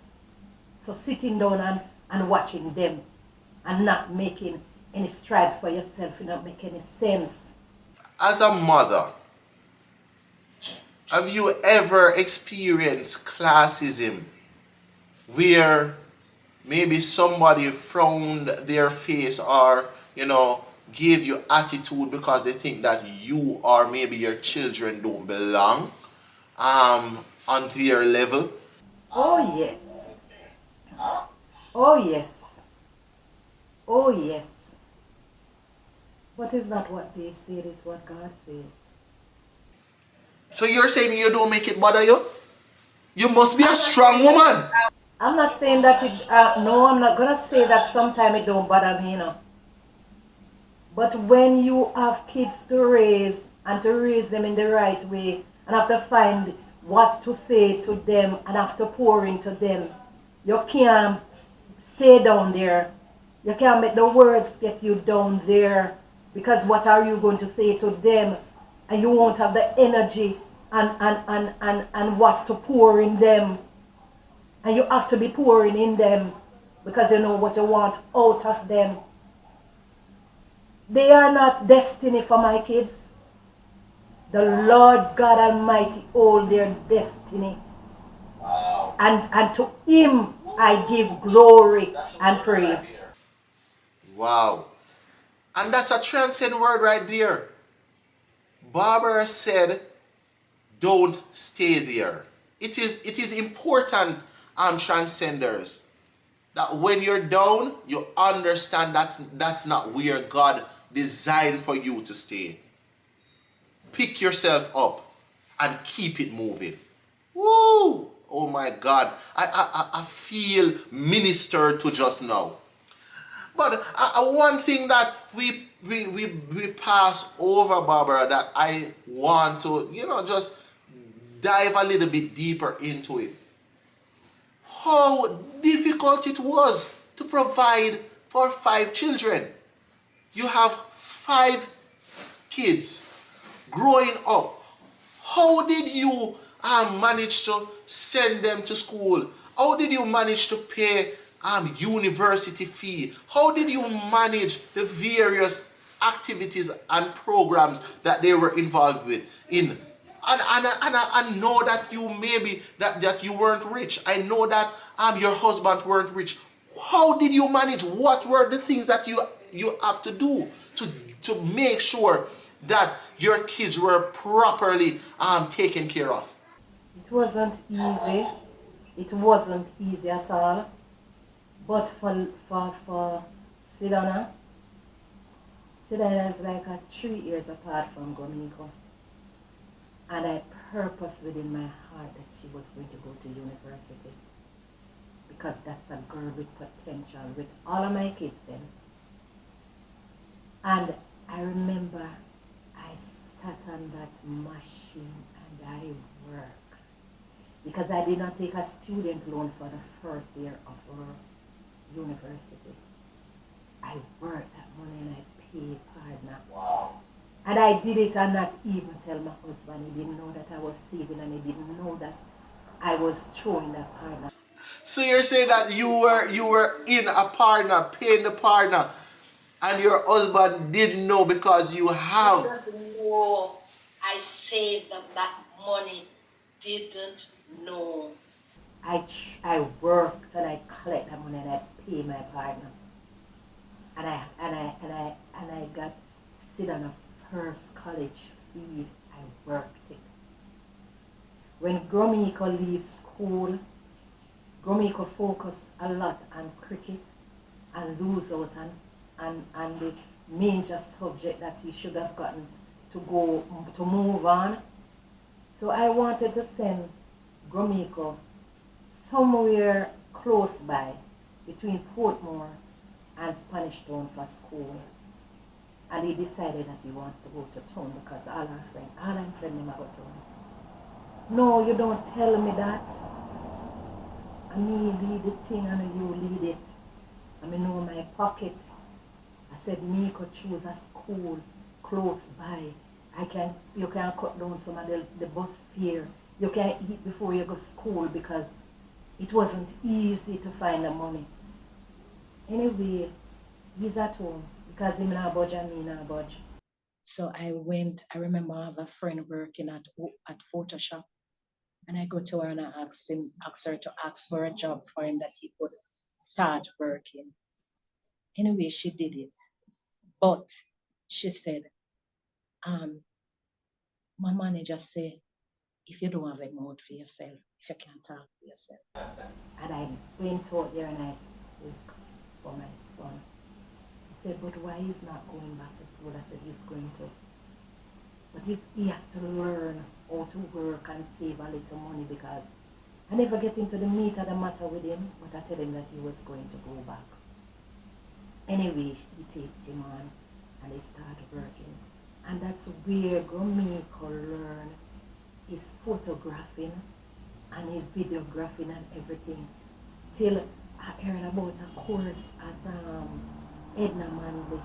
So sitting down and watching them and not making any strides for yourself, it don't make any sense. As a mother, have you ever experienced classism where maybe somebody frowned their face or, gave you attitude because they think that you or maybe your children don't belong on their level? Oh yes. Oh yes. Oh yes. But it's not what they say, it's what God says. So you're saying you don't make it bother you? You must be a strong woman. I'm not saying that no, I'm not going to say that sometimes it don't bother me, But when you have kids to raise and to raise them in the right way and have to find what to say to them and have to pour into them, you can't stay down there. You can't make the words get you down there, because what are you going to say to them? And you won't have the energy and what to pour in them. And you have to be pouring in them because you know what you want out of them. They are not destiny for my kids. The Lord God Almighty hold their destiny. Wow. And to Him I give glory and praise. Wow. And that's a transcend word right there. Barbara said, don't stay there. It is important, transcenders, that when you're down, you understand that's not where God designed for you to stay. Pick yourself up and keep it moving. Woo! Oh my God. I feel ministered to just now. But one thing that we pass over, Barbara, that I want to, just dive a little bit deeper into it. How difficult it was to provide for 5 children. You have 5 kids growing up. How did you manage to send them to school? How did you manage to pay university fee? How did you manage the various activities and programs that they were involved in? And I know that you maybe that you weren't rich. I know that your husband weren't rich. How did you manage? What were the things that you have to do to make sure that your kids were properly taken care of? It wasn't easy. It wasn't easy at all. But for Syddonna is like 3 years apart from Gromiko. And I purposed within my heart that she was going to go to university. Because that's a girl with potential, with all of my kids then. And I remember I sat on that machine and I worked. Because I did not take a student loan for the first year of our university. I worked that money and I paid partner. Wow. And I did it and not even tell my husband. He didn't know that I was saving and he didn't know that I was throwing that partner. So you're saying that you were in a partner, paying the partner, and your husband didn't know because you have. He doesn't know I saved up that money. Didn't know. I worked and I collect that money and I pay my partner. And I got sit on a first college fee. I worked it. When Gromiko leaves school, Gromiko focus a lot on cricket and lose out and the major subject that he should have gotten to move on. So I wanted to send Gromiko somewhere close by between Portmore and Spanish Town for school. And he decided that he wants to go to town because all our friends him about town. No, you don't tell me that. I me lead the thing and you lead it. I mean, know my pocket. I said, me could choose a school close by. You can cut down some of the bus fare. You can eat before you go to school because it wasn't easy to find the money. Anyway, he's at home because him not budge and me not budge. So I remember I have a friend working at Photoshop. And I go to her and I asked her to ask for a job for him that he could start working. Anyway, she did it. But she said, my manager said, if you don't have a mouth for yourself, if you can't talk for yourself. And I went out there and I spoke for my son. He said, but why he's not going back to school? I said, he's going to. But he has to learn how to work and save a little money because I never get into the meat of the matter with him, but I tell him that he was going to go back. Anyway, he takes him on and he started working. And that's where Gromiko learned his photographing and his videographing and everything. Till I heard about a course at Edna Manley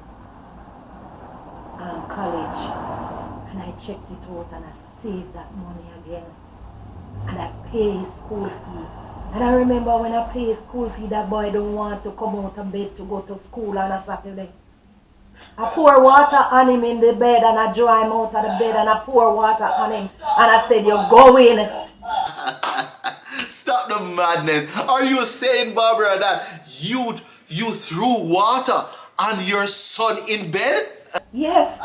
college. And I checked it out and I saved that money again. And I pay his school fee. And I remember when I pay his school fee, that boy don't want to come out of bed to go to school on a Saturday. I pour water on him in the bed and I dry him out of the bed and I pour water on him. And I said, you're going. Stop the madness. Are you saying, Barbara, that you threw water on your son in bed? Yes.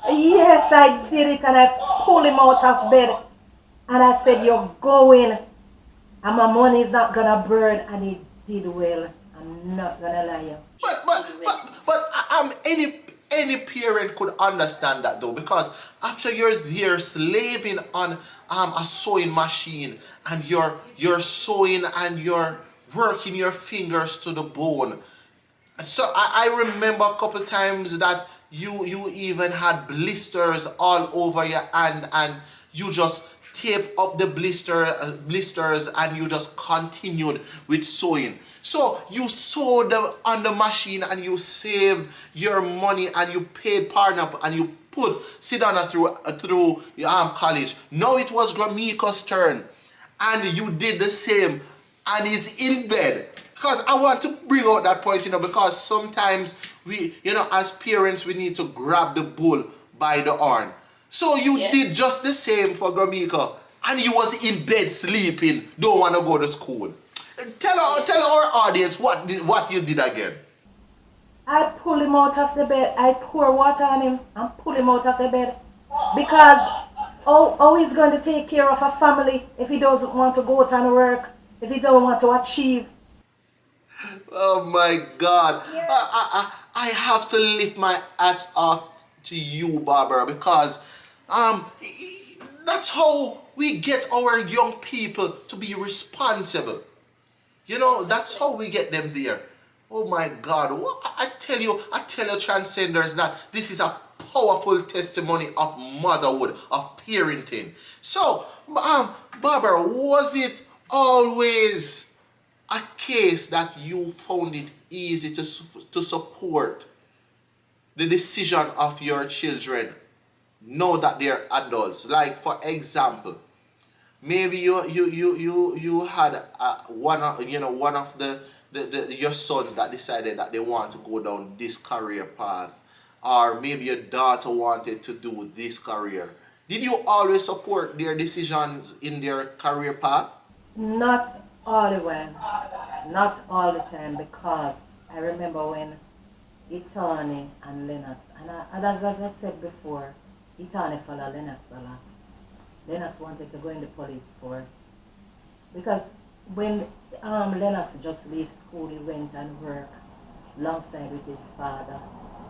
Yes, I did it and I pulled him out of bed. And I said, you're going. And my money is not going to burn. And he did well. I'm not going to lie you. But any parent could understand that though, because after you're there slaving on a sewing machine and you're sewing and you're working your fingers to the bone. So I remember a couple times that you even had blisters all over your hand and you just tape up the blisters and you just continued with sewing. So you sewed on the machine and you saved your money and you paid partner and you put Syddonna through college. Now it was Gromiko's turn and you did the same and he's in bed. Because I want to bring out that point, because sometimes we, as parents, we need to grab the bull by the horn. So you did just the same for Gromiko and he was in bed sleeping, don't want to go to school. Tell our audience what you did again. I pull him out of the bed. I pour water on him and pull him out of the bed. Because how he's going to take care of a family if he doesn't want to go out and work, if he don't want to achieve. Oh my God. I have to lift my hats off to you, Barbara, because that's how we get our young people to be responsible. You know, that's how we get them there. Oh my God. I tell you, Transcenders, that this is a powerful testimony of motherhood, of parenting. So, Barbara, was it always a case that you found it easy to support the decision of your children now that they're adults? Like, for example, maybe you had one of the your sons that decided that they want to go down this career path, or maybe your daughter wanted to do this career. Did you always support their decisions in their career path? Not all the way. Not all the time, because I remember when Itani and Lennox, and as I said before, Itani followed Lennox a lot. Lennox wanted to go in the police force, because when Lennox just left school, he went and worked alongside with his father,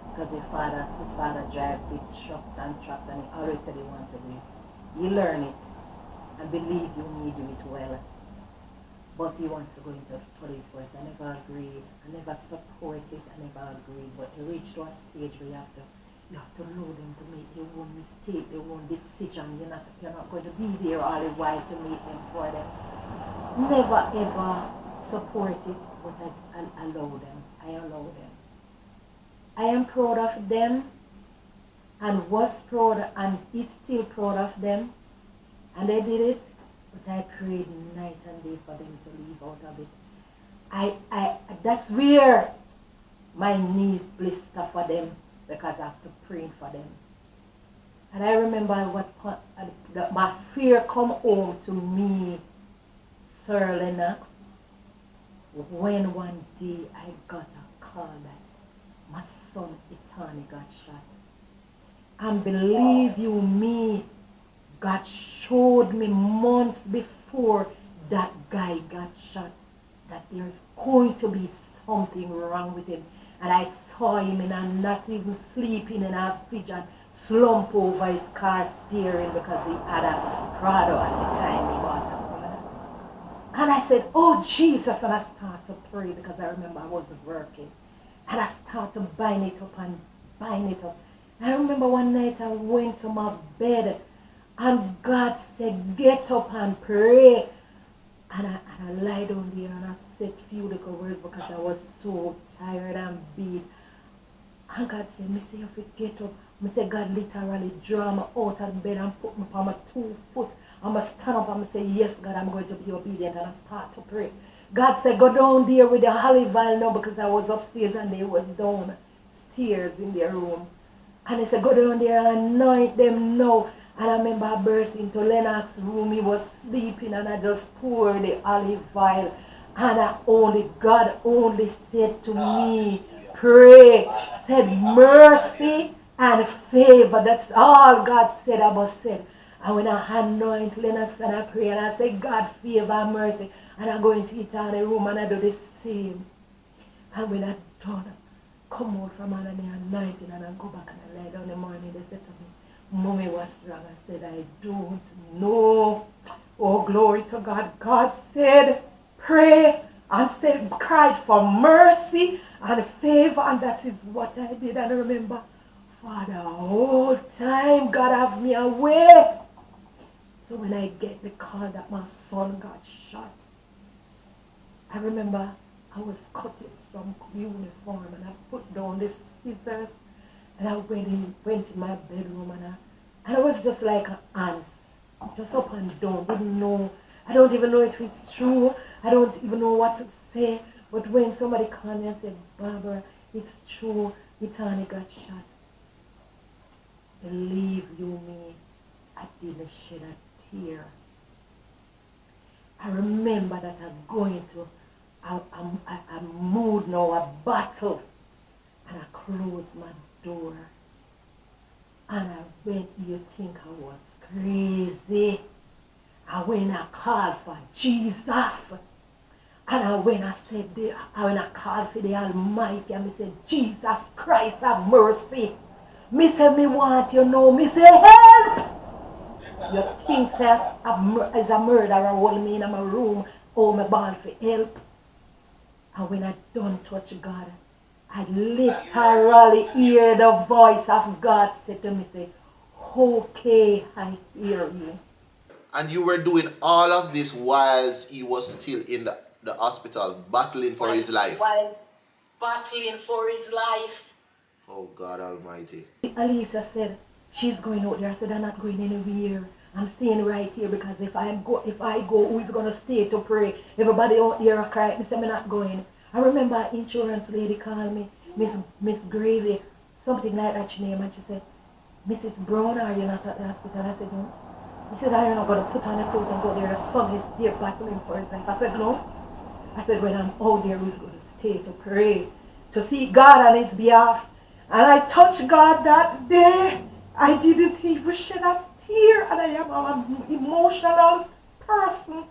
because his father drive big truck and he always said he wanted to do it. You learn it and believe you need to do it well, but he wants to go into the police force. I never agreed, I never support it, I never agreed, but he reached to a stage where you have to allow them to make their own mistake, their own decision. You're not going to be there all the while to make them for them. Never ever support it, but I allow them. I allow them. I am proud of them, and was proud, and is still proud of them, and they did it, but I prayed night and day for them to leave out of it. That's where my knees blister for them, because I have to pray for them. And I remember my fear come home to me, Sir Lennox, when one day I got a call that my son Itani got shot. And believe you me, God showed me months before that guy got shot that there's going to be something wrong with him. And I saw him in a not even sleeping in a vision, slump over his car steering, because he had a Prado at the time. He bought a Prado. And I said, oh Jesus, and I started to pray, because I remember I was working. And I started to bind it up and bind it up. I remember one night I went to my bed, and God said, get up and pray. And I lied down there and I said few little words, because I was so tired and beat. And God said, me say if you get up. Me say God literally draw me out of bed and put me on my 2 foot. And I stand up and I say, yes God, I'm going to be obedient. And I start to pray. God said, go down there with the olive oil now, because I was upstairs and they was downstairs in their room. And he said, go down there and anoint them now. And I remember I burst into Lennox's room. He was sleeping, and I just poured the olive oil. And God only said to me, pray, said mercy and favor. That's all God said I must say. And when I anoint Lennox and I pray and I say, God, favor and mercy, and I go into the room and I do the same. And when I done, come out from under the anointing and I go back and I lie down in the morning, they said to me, Mommy, what's wrong? I said, I don't know. Oh, glory to God. God said, pray, and said, cried for mercy and favor, and that is what I did. And I remember, for the whole time, God have me away. So when I get the call that my son got shot, I remember I was cutting some uniform, and I put down the scissors, and I went in my bedroom, and I was just like an ant, just up and down, didn't know. I don't even know if it's true. I don't even know what to say. But when somebody called me and said, Barbara, it's true, Itani got shot. Believe you me, I didn't shed a tear. I remember that I'm going to a mood now, a battle. And I closed my door. And I went, you think I was crazy. I went and I called for Jesus. And I went and said, when I called for the Almighty, and I said, Jesus Christ, have mercy. Me say, me want you know. Me say, help. You think that as a murderer hold me in my room, oh, me ball for help. And when I don't touch God, I literally hear the voice of God say to me, say, okay, I hear you. And you were doing all of this whilst he was still in the hospital, battling for his life. While battling for his life. Oh God Almighty. Alisa said, she's going out there. I said, I'm not going anywhere. I'm staying right here because if I go, who's going to stay to pray? Everybody out here are crying. I said, I'm not going. I remember an insurance lady called me, Miss Gravy, something like that she name, and she said, Mrs. Brown, are you not at the hospital? I said, no. She said, are you not going to put on your clothes and go there? The son is there battling for his life. I said, no. I said, when I'm out there, who's going to stay to pray, to see God on his behalf? And I touched God that day. I didn't even shed a tear, and I am an emotional person,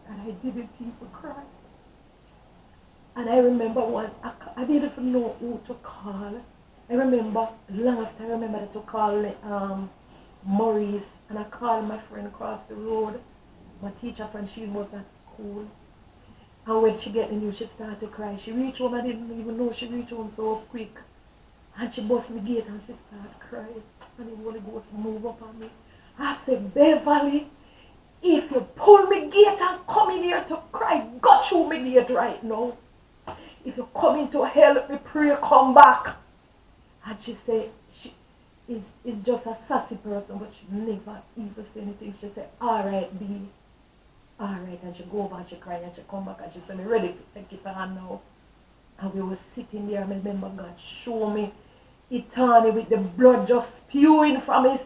and I didn't even cry. And I remember I didn't even know who to call. I remember, long after I remember to call Maurice, and I called my friend across the road, my teacher friend, she was at school. And when she get the news, she started to cry. She reached home, I didn't even know she reached home so quick. And she bust the gate and she started crying. And the Holy Ghost moved up on me. I said, Beverly, if you pull me gate and come in here to cry, go through me gate right now. If you come into hell, let me pray, come back. And she said, she is just a sassy person, but she never even say anything. She said, all right, B. All right. And she go over and she cry and she come back and she said, me ready to take it on now. And we were sitting there, and I remember God show me Eternity with the blood just spewing from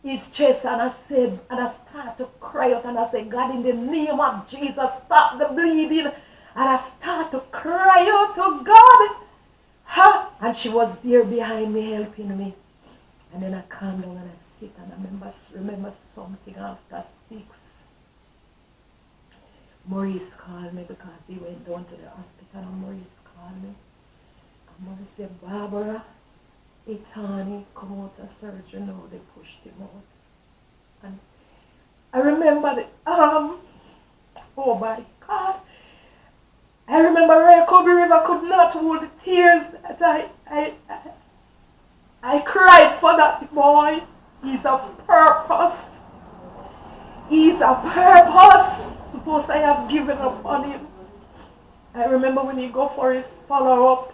his chest, and I said, and I started to cry out, and I said, God, in the name of Jesus, stop the bleeding. And I started to cry out to God. And she was there behind me, helping me. And then I calmed down and I sit, and I remember something after 6. Maurice called me because he went down to the hospital, and Maurice called me. And Maurice said, Barbara, Etani come out of surgery now, they pushed him out. And I remember oh my God, I remember Kobe River could not hold the tears that I cried for that boy. He's a purpose. He's a purpose. Suppose I have given up on him. I remember when he go for his follow-up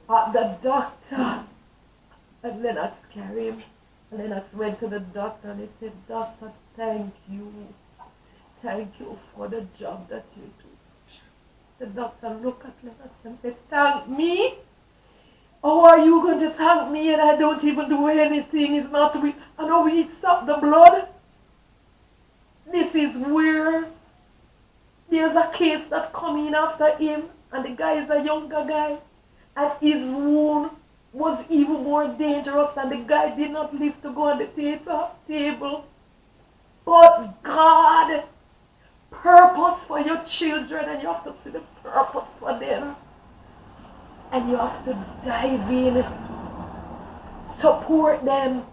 at the doctor. And Lennox carried him. And Lennox went to the doctor and he said, Doctor, thank you. Thank you for the job that you do. The doctor looked at Lennox and said, thank me? How are you going to thank me and I don't even do anything? It's not we. I know we stop the blood. This is where there's a case that come in after him, and the guy is a younger guy, and his wound was even more dangerous, and the guy did not live to go on the table. But God, purpose for your children, and you have to see the purpose for them. And you have to dive in, support them,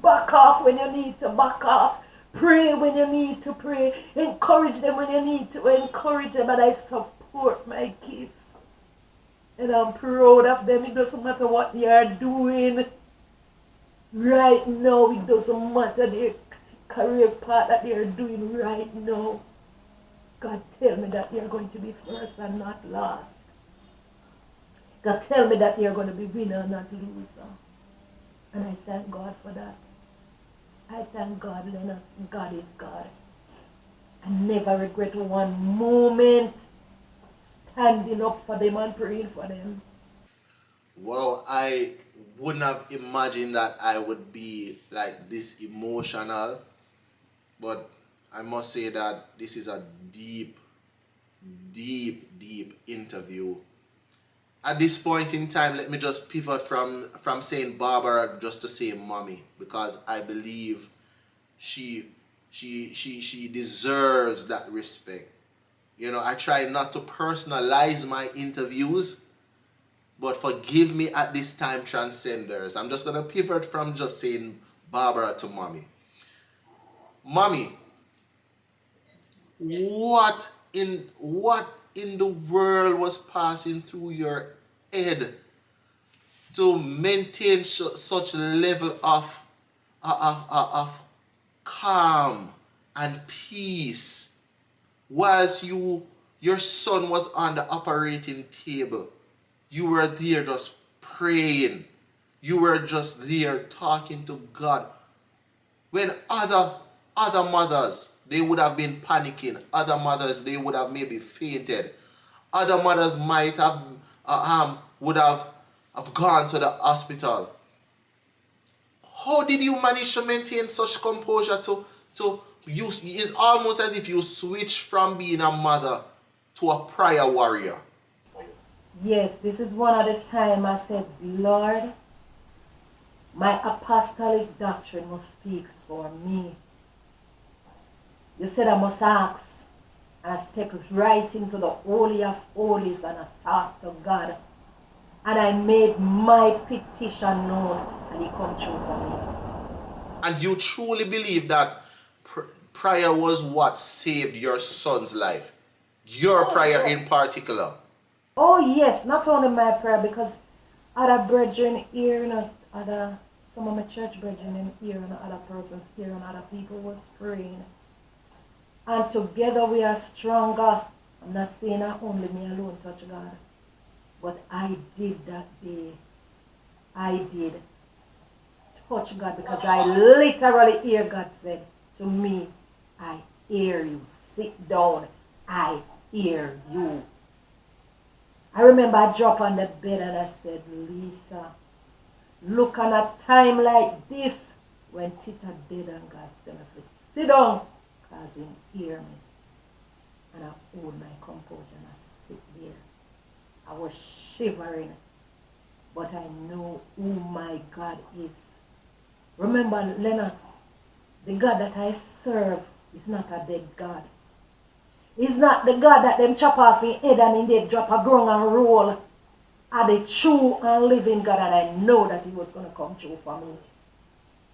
back off when you need to back off, pray when you need to pray, encourage them when you need to encourage them, and I support my kids. And I'm proud of them. It doesn't matter what they are doing right now. It doesn't matter the career path that they are doing right now. God tell me that they are going to be first and not last. God tell me that they are going to be winner and not loser. And I thank God for that. I thank God, Lennox. God is God. I never regret one moment standing up for them and praying for them. Wow, I wouldn't have imagined that I would be like this emotional, but I must say that this is a deep, deep interview. At this point in time, let me just pivot from saying Barbara just to say mommy, because I believe she deserves that respect. You know, I try not to personalize my interviews, but forgive me at this time, Transcenders. I'm just going to pivot from just saying Barbara to mommy. Mommy, what in the world was passing through your head to maintain such level of calm and peace whilst your son was on the operating table? You were there just praying. You were just there talking to God. When other mothers, they would have been panicking. Other mothers, they would have maybe fainted. Other mothers might have would have gone to the hospital. How did you manage to maintain such composure to you? It's almost as if you switched from being a mother to a prayer warrior. Yes, this is one of the time I said, Lord, my apostolic doctrine must speak for me. You said I must ask. And I stepped right into the Holy of Holies and I talked to God. And I made my petition known and He come true for me. And you truly believe that prayer was what saved your son's life? Your prayer in particular? Oh yes, not only my prayer, because other brethren here, you know, some of my church brethren in here and other persons here and other people was praying. And together we are stronger. I'm not saying that only me alone touch God. But I did that day. I did touch God because I literally hear God said to me, I hear you. Sit down. I hear you. I remember I dropped on the bed and I said, Lisa, look on a time like this when Tita dead and God said, sit down, because He hear me. And I hold my composure and I sit there. I was shivering, but I know who my God is. Remember, Lennox, the God that I serve is not a dead God. He's not the God that them chop off in head and in they drop a ground and roll. Are the true and living God, and I know that He was going to come true for me.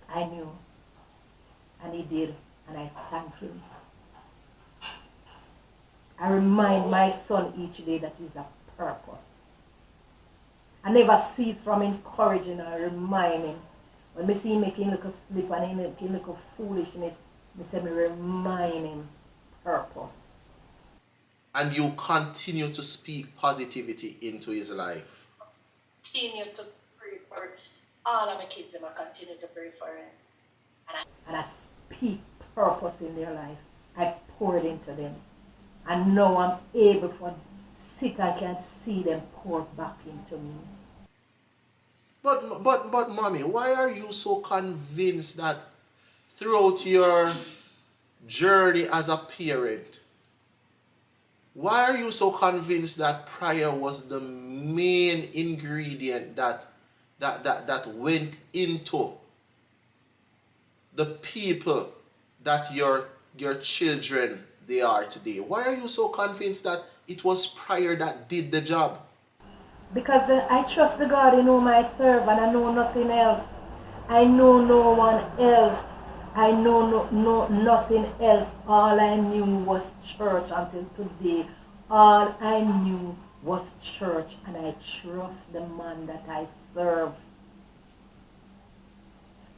I knew. And He did, and I thank Him. I remind my son each day that He's a purpose. I never cease from encouraging and reminding. When I see him making little slip and he making little foolishness, I say me remind him purpose. And you continue to speak positivity into his life. Continue to pray for all of my kids, and I continue to pray for him. And I speak purpose in their life. I pour it into them. And now I'm able to sit and can see them pour back into me. But mommy, why are you so convinced that throughout your journey as a parent, why are you so convinced that prayer was the main ingredient that went into the people that your children they are today? Why are you so convinced that it was prayer that did the job? Because I trust the God in whom I serve and I know nothing else. I know no one else. I know nothing else. All I knew was church until today. All I knew was church, and I trust the man that I serve.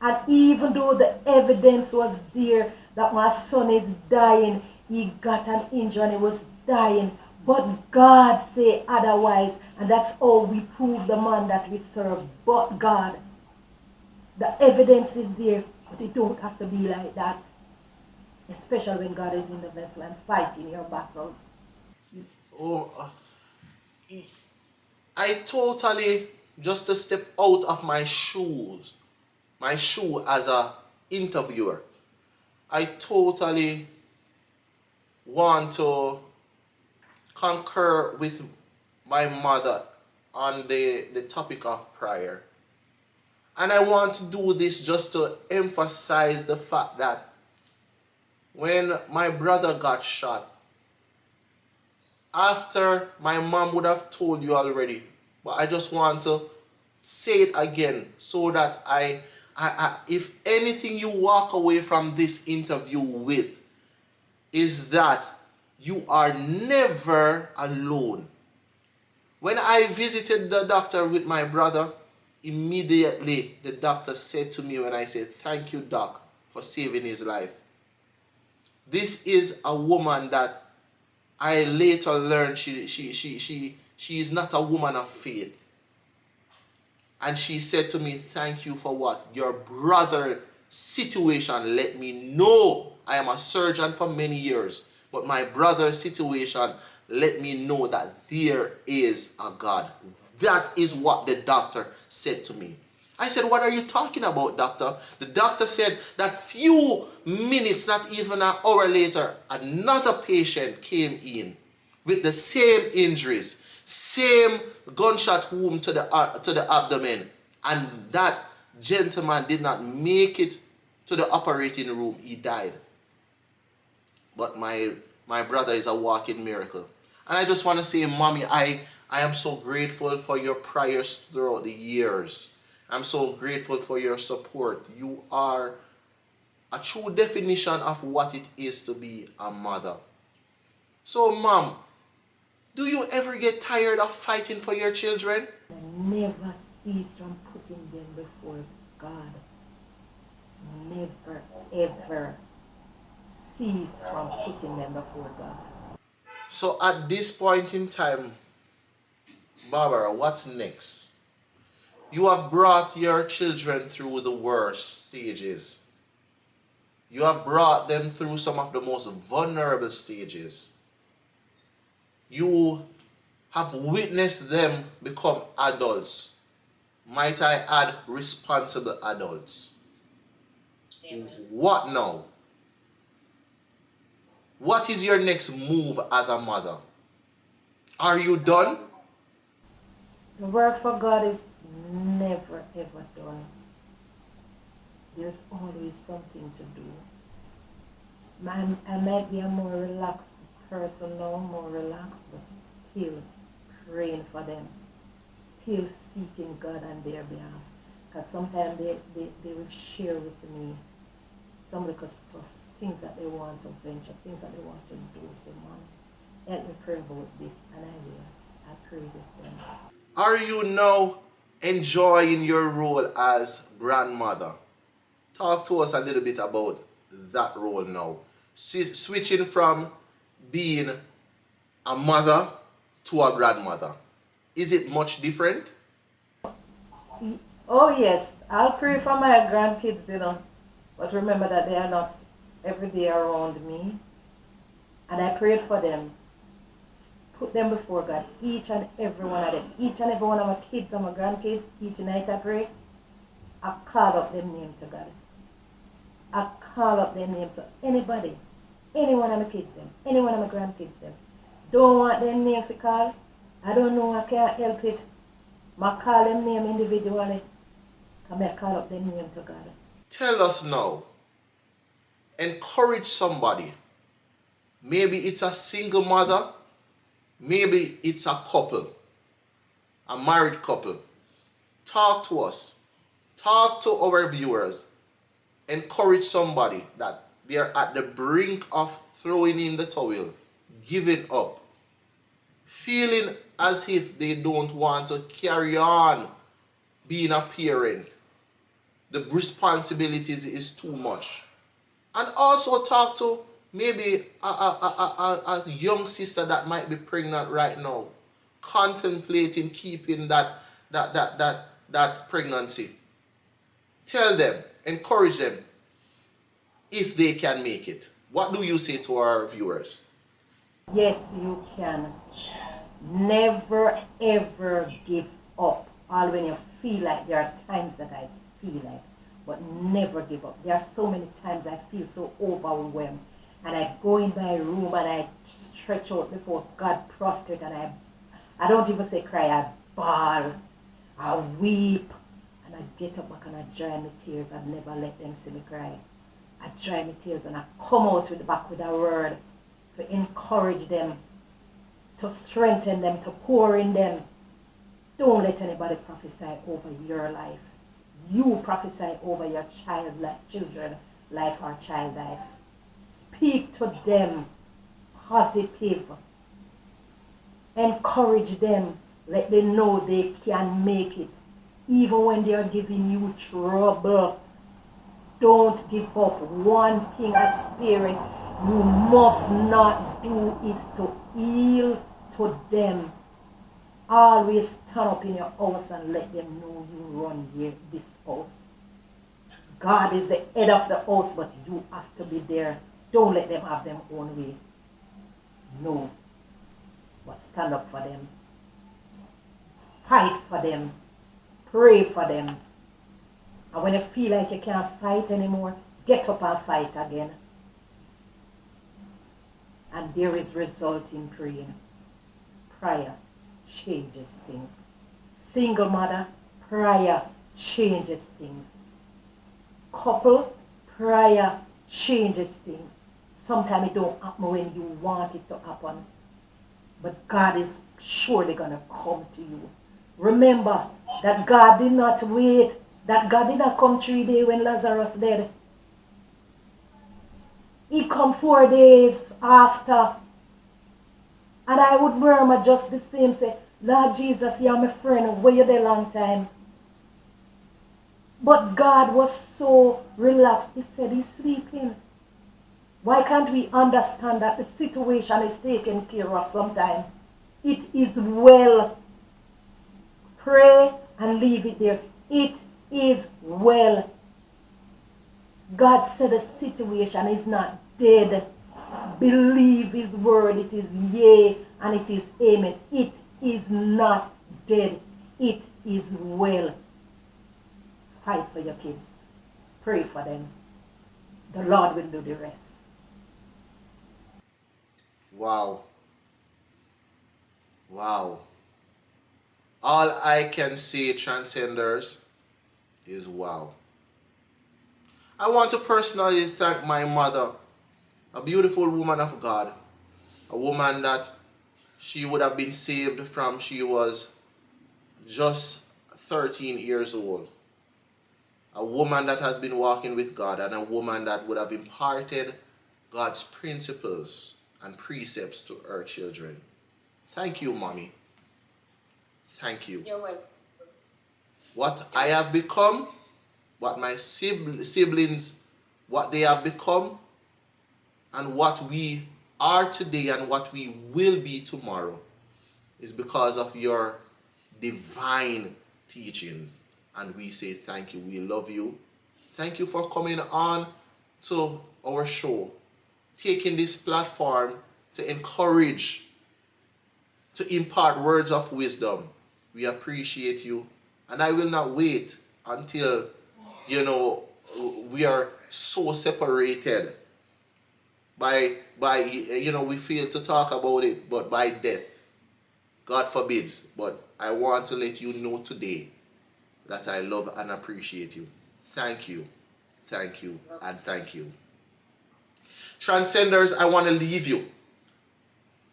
And even though the evidence was there that my son is dying, he got an injury and he was dying, but God say otherwise, and that's how we prove the man that we serve. But God, the evidence is there, but it don't have to be like that, especially when God is in the vessel and fighting your battles. Oh, I totally, just to step out of my shoe as a interviewer, I totally want to concur with my mother on the topic of prayer. And I want to do this just to emphasize the fact that when my brother got shot, after my mom would have told you already, but I just want to say it again so that I if anything you walk away from this interview with is that you are never alone. When I visited the doctor with my brother, immediately the doctor said to me when I said, "Thank you, doc, for saving his life." This is a woman that I later learned she is not a woman of faith. And she said to me, "Thank you for what? Your brother's situation let me know. I am a surgeon for many years, but my brother's situation let me know that there is a God." That is what the doctor said to me. I said, "What are you talking about, doctor?" The doctor said that few minutes, not even an hour later, another patient came in with the same injuries, same gunshot wound to the abdomen, and that gentleman did not make it to the operating room. He died. But my brother is a walking miracle. And I just want to say, Mommy, I am so grateful for your prayers throughout the years. I'm so grateful for your support. You are a true definition of what it is to be a mother. So, Mom, do you ever get tired of fighting for your children? I never cease from putting them before God. Never, ever cease from putting them before God. So at this point in time, Barbara, what's next? You have brought your children through the worst stages. You have brought them through some of the most vulnerable stages. You have witnessed them become adults. Might I add, responsible adults. Amen. What now? What is your next move as a mother? Are you done? The work for God is never ever done. There's always something to do. I might be a more relaxed person now, more relaxed, but still praying for them, still seeking God on their behalf. Because sometimes they will share with me some little stuff, things that they want to venture, things that they want to do. Say, Mom, help me pray about this, and I will. I pray with them. Are you now enjoying your role as grandmother? Talk to us a little bit about that role now. Switching from being a mother to a grandmother. Is it much different? Oh yes, I'll pray for my grandkids, but remember that they are not every day around me. And I prayed for them. Put them before God, each and every one of them. Each and every one of my kids and my grandkids, each night I pray, I call up their name to God. I call up their names. So anybody, any one of my kids, any one of my grandkids, don't want their name to call. I don't know, I can't help it. I call them name individually. I call up their name to God. Tell us now. Encourage somebody. Maybe it's a single mother. Maybe it's a couple. A married couple. Talk to us. Talk to our viewers. Encourage somebody that they're at the brink of throwing in the towel, giving up, feeling as if they don't want to carry on being a parent. The responsibilities is too much. And also talk to maybe a young sister that might be pregnant right now, contemplating keeping that pregnancy. Tell them, encourage them, if they can make it. What do you say to our viewers? Yes, you can. Never ever give up. All when you feel like there are times that I feel like, but never give up. There are so many times I feel so overwhelmed. And I go in my room and I stretch out before God, prostrate, and I don't even say cry, I bawl, I weep, and I get up back and I dry my tears. I never let them see me cry. I dry my tears and I come out with the back with a word to encourage them, to strengthen them, to pour in them. Don't let anybody prophesy over your life. You prophesy over your children life or child life. Speak to them positive. Encourage them. Let them know they can make it. Even when they are giving you trouble, don't give up. One thing a spirit you must not do is to yield to them. Always stand up in your house and let them know you run this house. God is the head of the house, but you have to be there. Don't let them have their own way. No. But stand up for them. Fight for them. Pray for them. And when you feel like you can't fight anymore, get up and fight again. And there is result in praying. Prayer changes things. Single mother, prayer changes things. Couple, prayer changes things. Sometimes it don't happen when you want it to happen. But God is surely going to come to you. Remember that God did not wait. That God did not come 3 days when Lazarus died. He come 4 days after. And I would murmur just the same, say, Lord Jesus, you're my friend. Where you there long time? But God was so relaxed. He said, he's sleeping. Why can't we understand that the situation is taken care of sometime? It is well. Pray and leave it there. It is well. God said the situation is not dead. Believe his word. It is yea and it is amen. It is not dead. It is well. Fight for your kids. Pray for them. The Lord will do the rest. Wow. Wow. All I can say, Transcenders, is wow. I want to personally thank my mother, a beautiful woman of God, a woman that she would have been saved from she was just 13 years old. A woman that has been walking with God, and a woman that would have imparted God's principles and precepts to her children. Thank you, Mommy. Thank you. You're welcome. What I have become, what my siblings, what they have become, and what we are today and what we will be tomorrow is because of your divine teachings. And we say thank you. We love you. Thank you for coming on to our show, taking this platform to encourage, to impart words of wisdom. We appreciate you. And I will not wait until, we are so separated by we feel to talk about it, but by death. God forbids. But I want to let you know today that I love and appreciate you. Thank you, and thank you. Transcenders, I want to leave you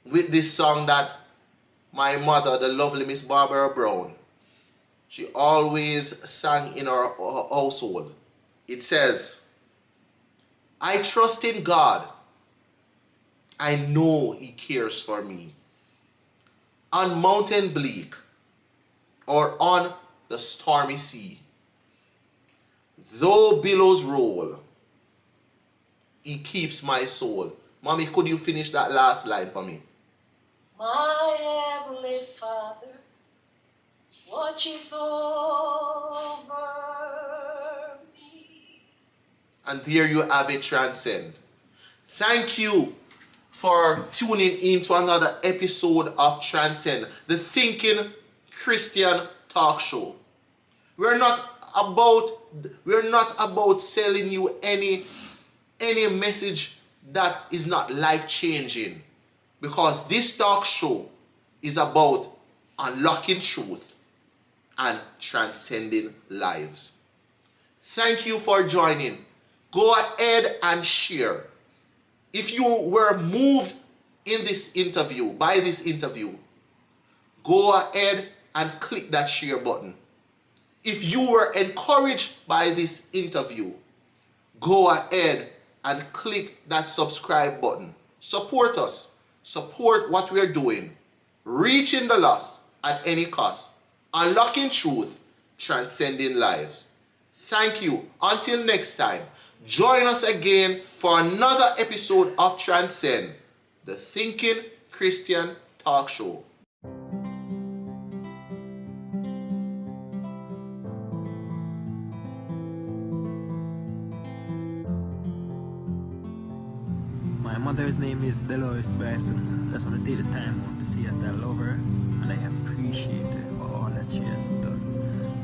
with this song that my mother, the lovely Miss Barbara Brown, she always sang in our household. It says, I trust in God. I know he cares for me. On mountain bleak or on the stormy sea, though billows roll, he keeps my soul. Mommy, could you finish that last line for me? My Heavenly Father watches over me. And there you have it, Transcend. Thank you for tuning in to another episode of Transcend, the Thinking Christian talk show. We're not about selling you any message that is not life-changing, because this talk show is about unlocking truth and transcending lives. Thank you for joining. Go ahead and share. If you were moved in this interview, by this interview, go ahead and click that share button. If you were encouraged by this interview, go ahead and click that subscribe button. Support us. Support what we're doing. Reaching the lost at any cost. Unlocking truth, transcending lives. Thank you. Until next time, join us again for another episode of Transcend, the Thinking Christian Talk Show. My mother's name is Lennox Bryson. Just want to take the time out to say that I love her and I appreciate her for all that she has done.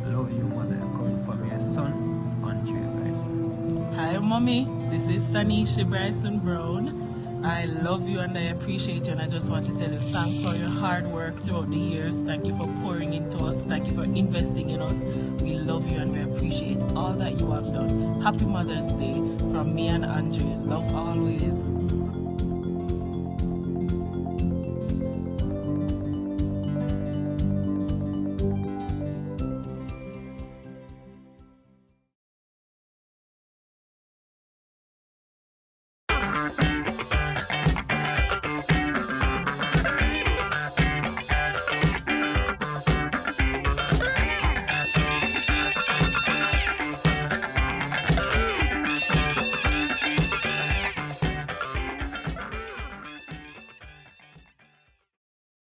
I love you, mother. Coming from your son, Andre Bryson. Hi, mommy. This is Syddonna Bryson Brown. I love you and I appreciate you, and I just want to tell you thanks for your hard work throughout the years. Thank you for pouring into us. Thank you for investing in us. We love you and we appreciate all that you have done. Happy Mother's Day from me and Andre. Love always.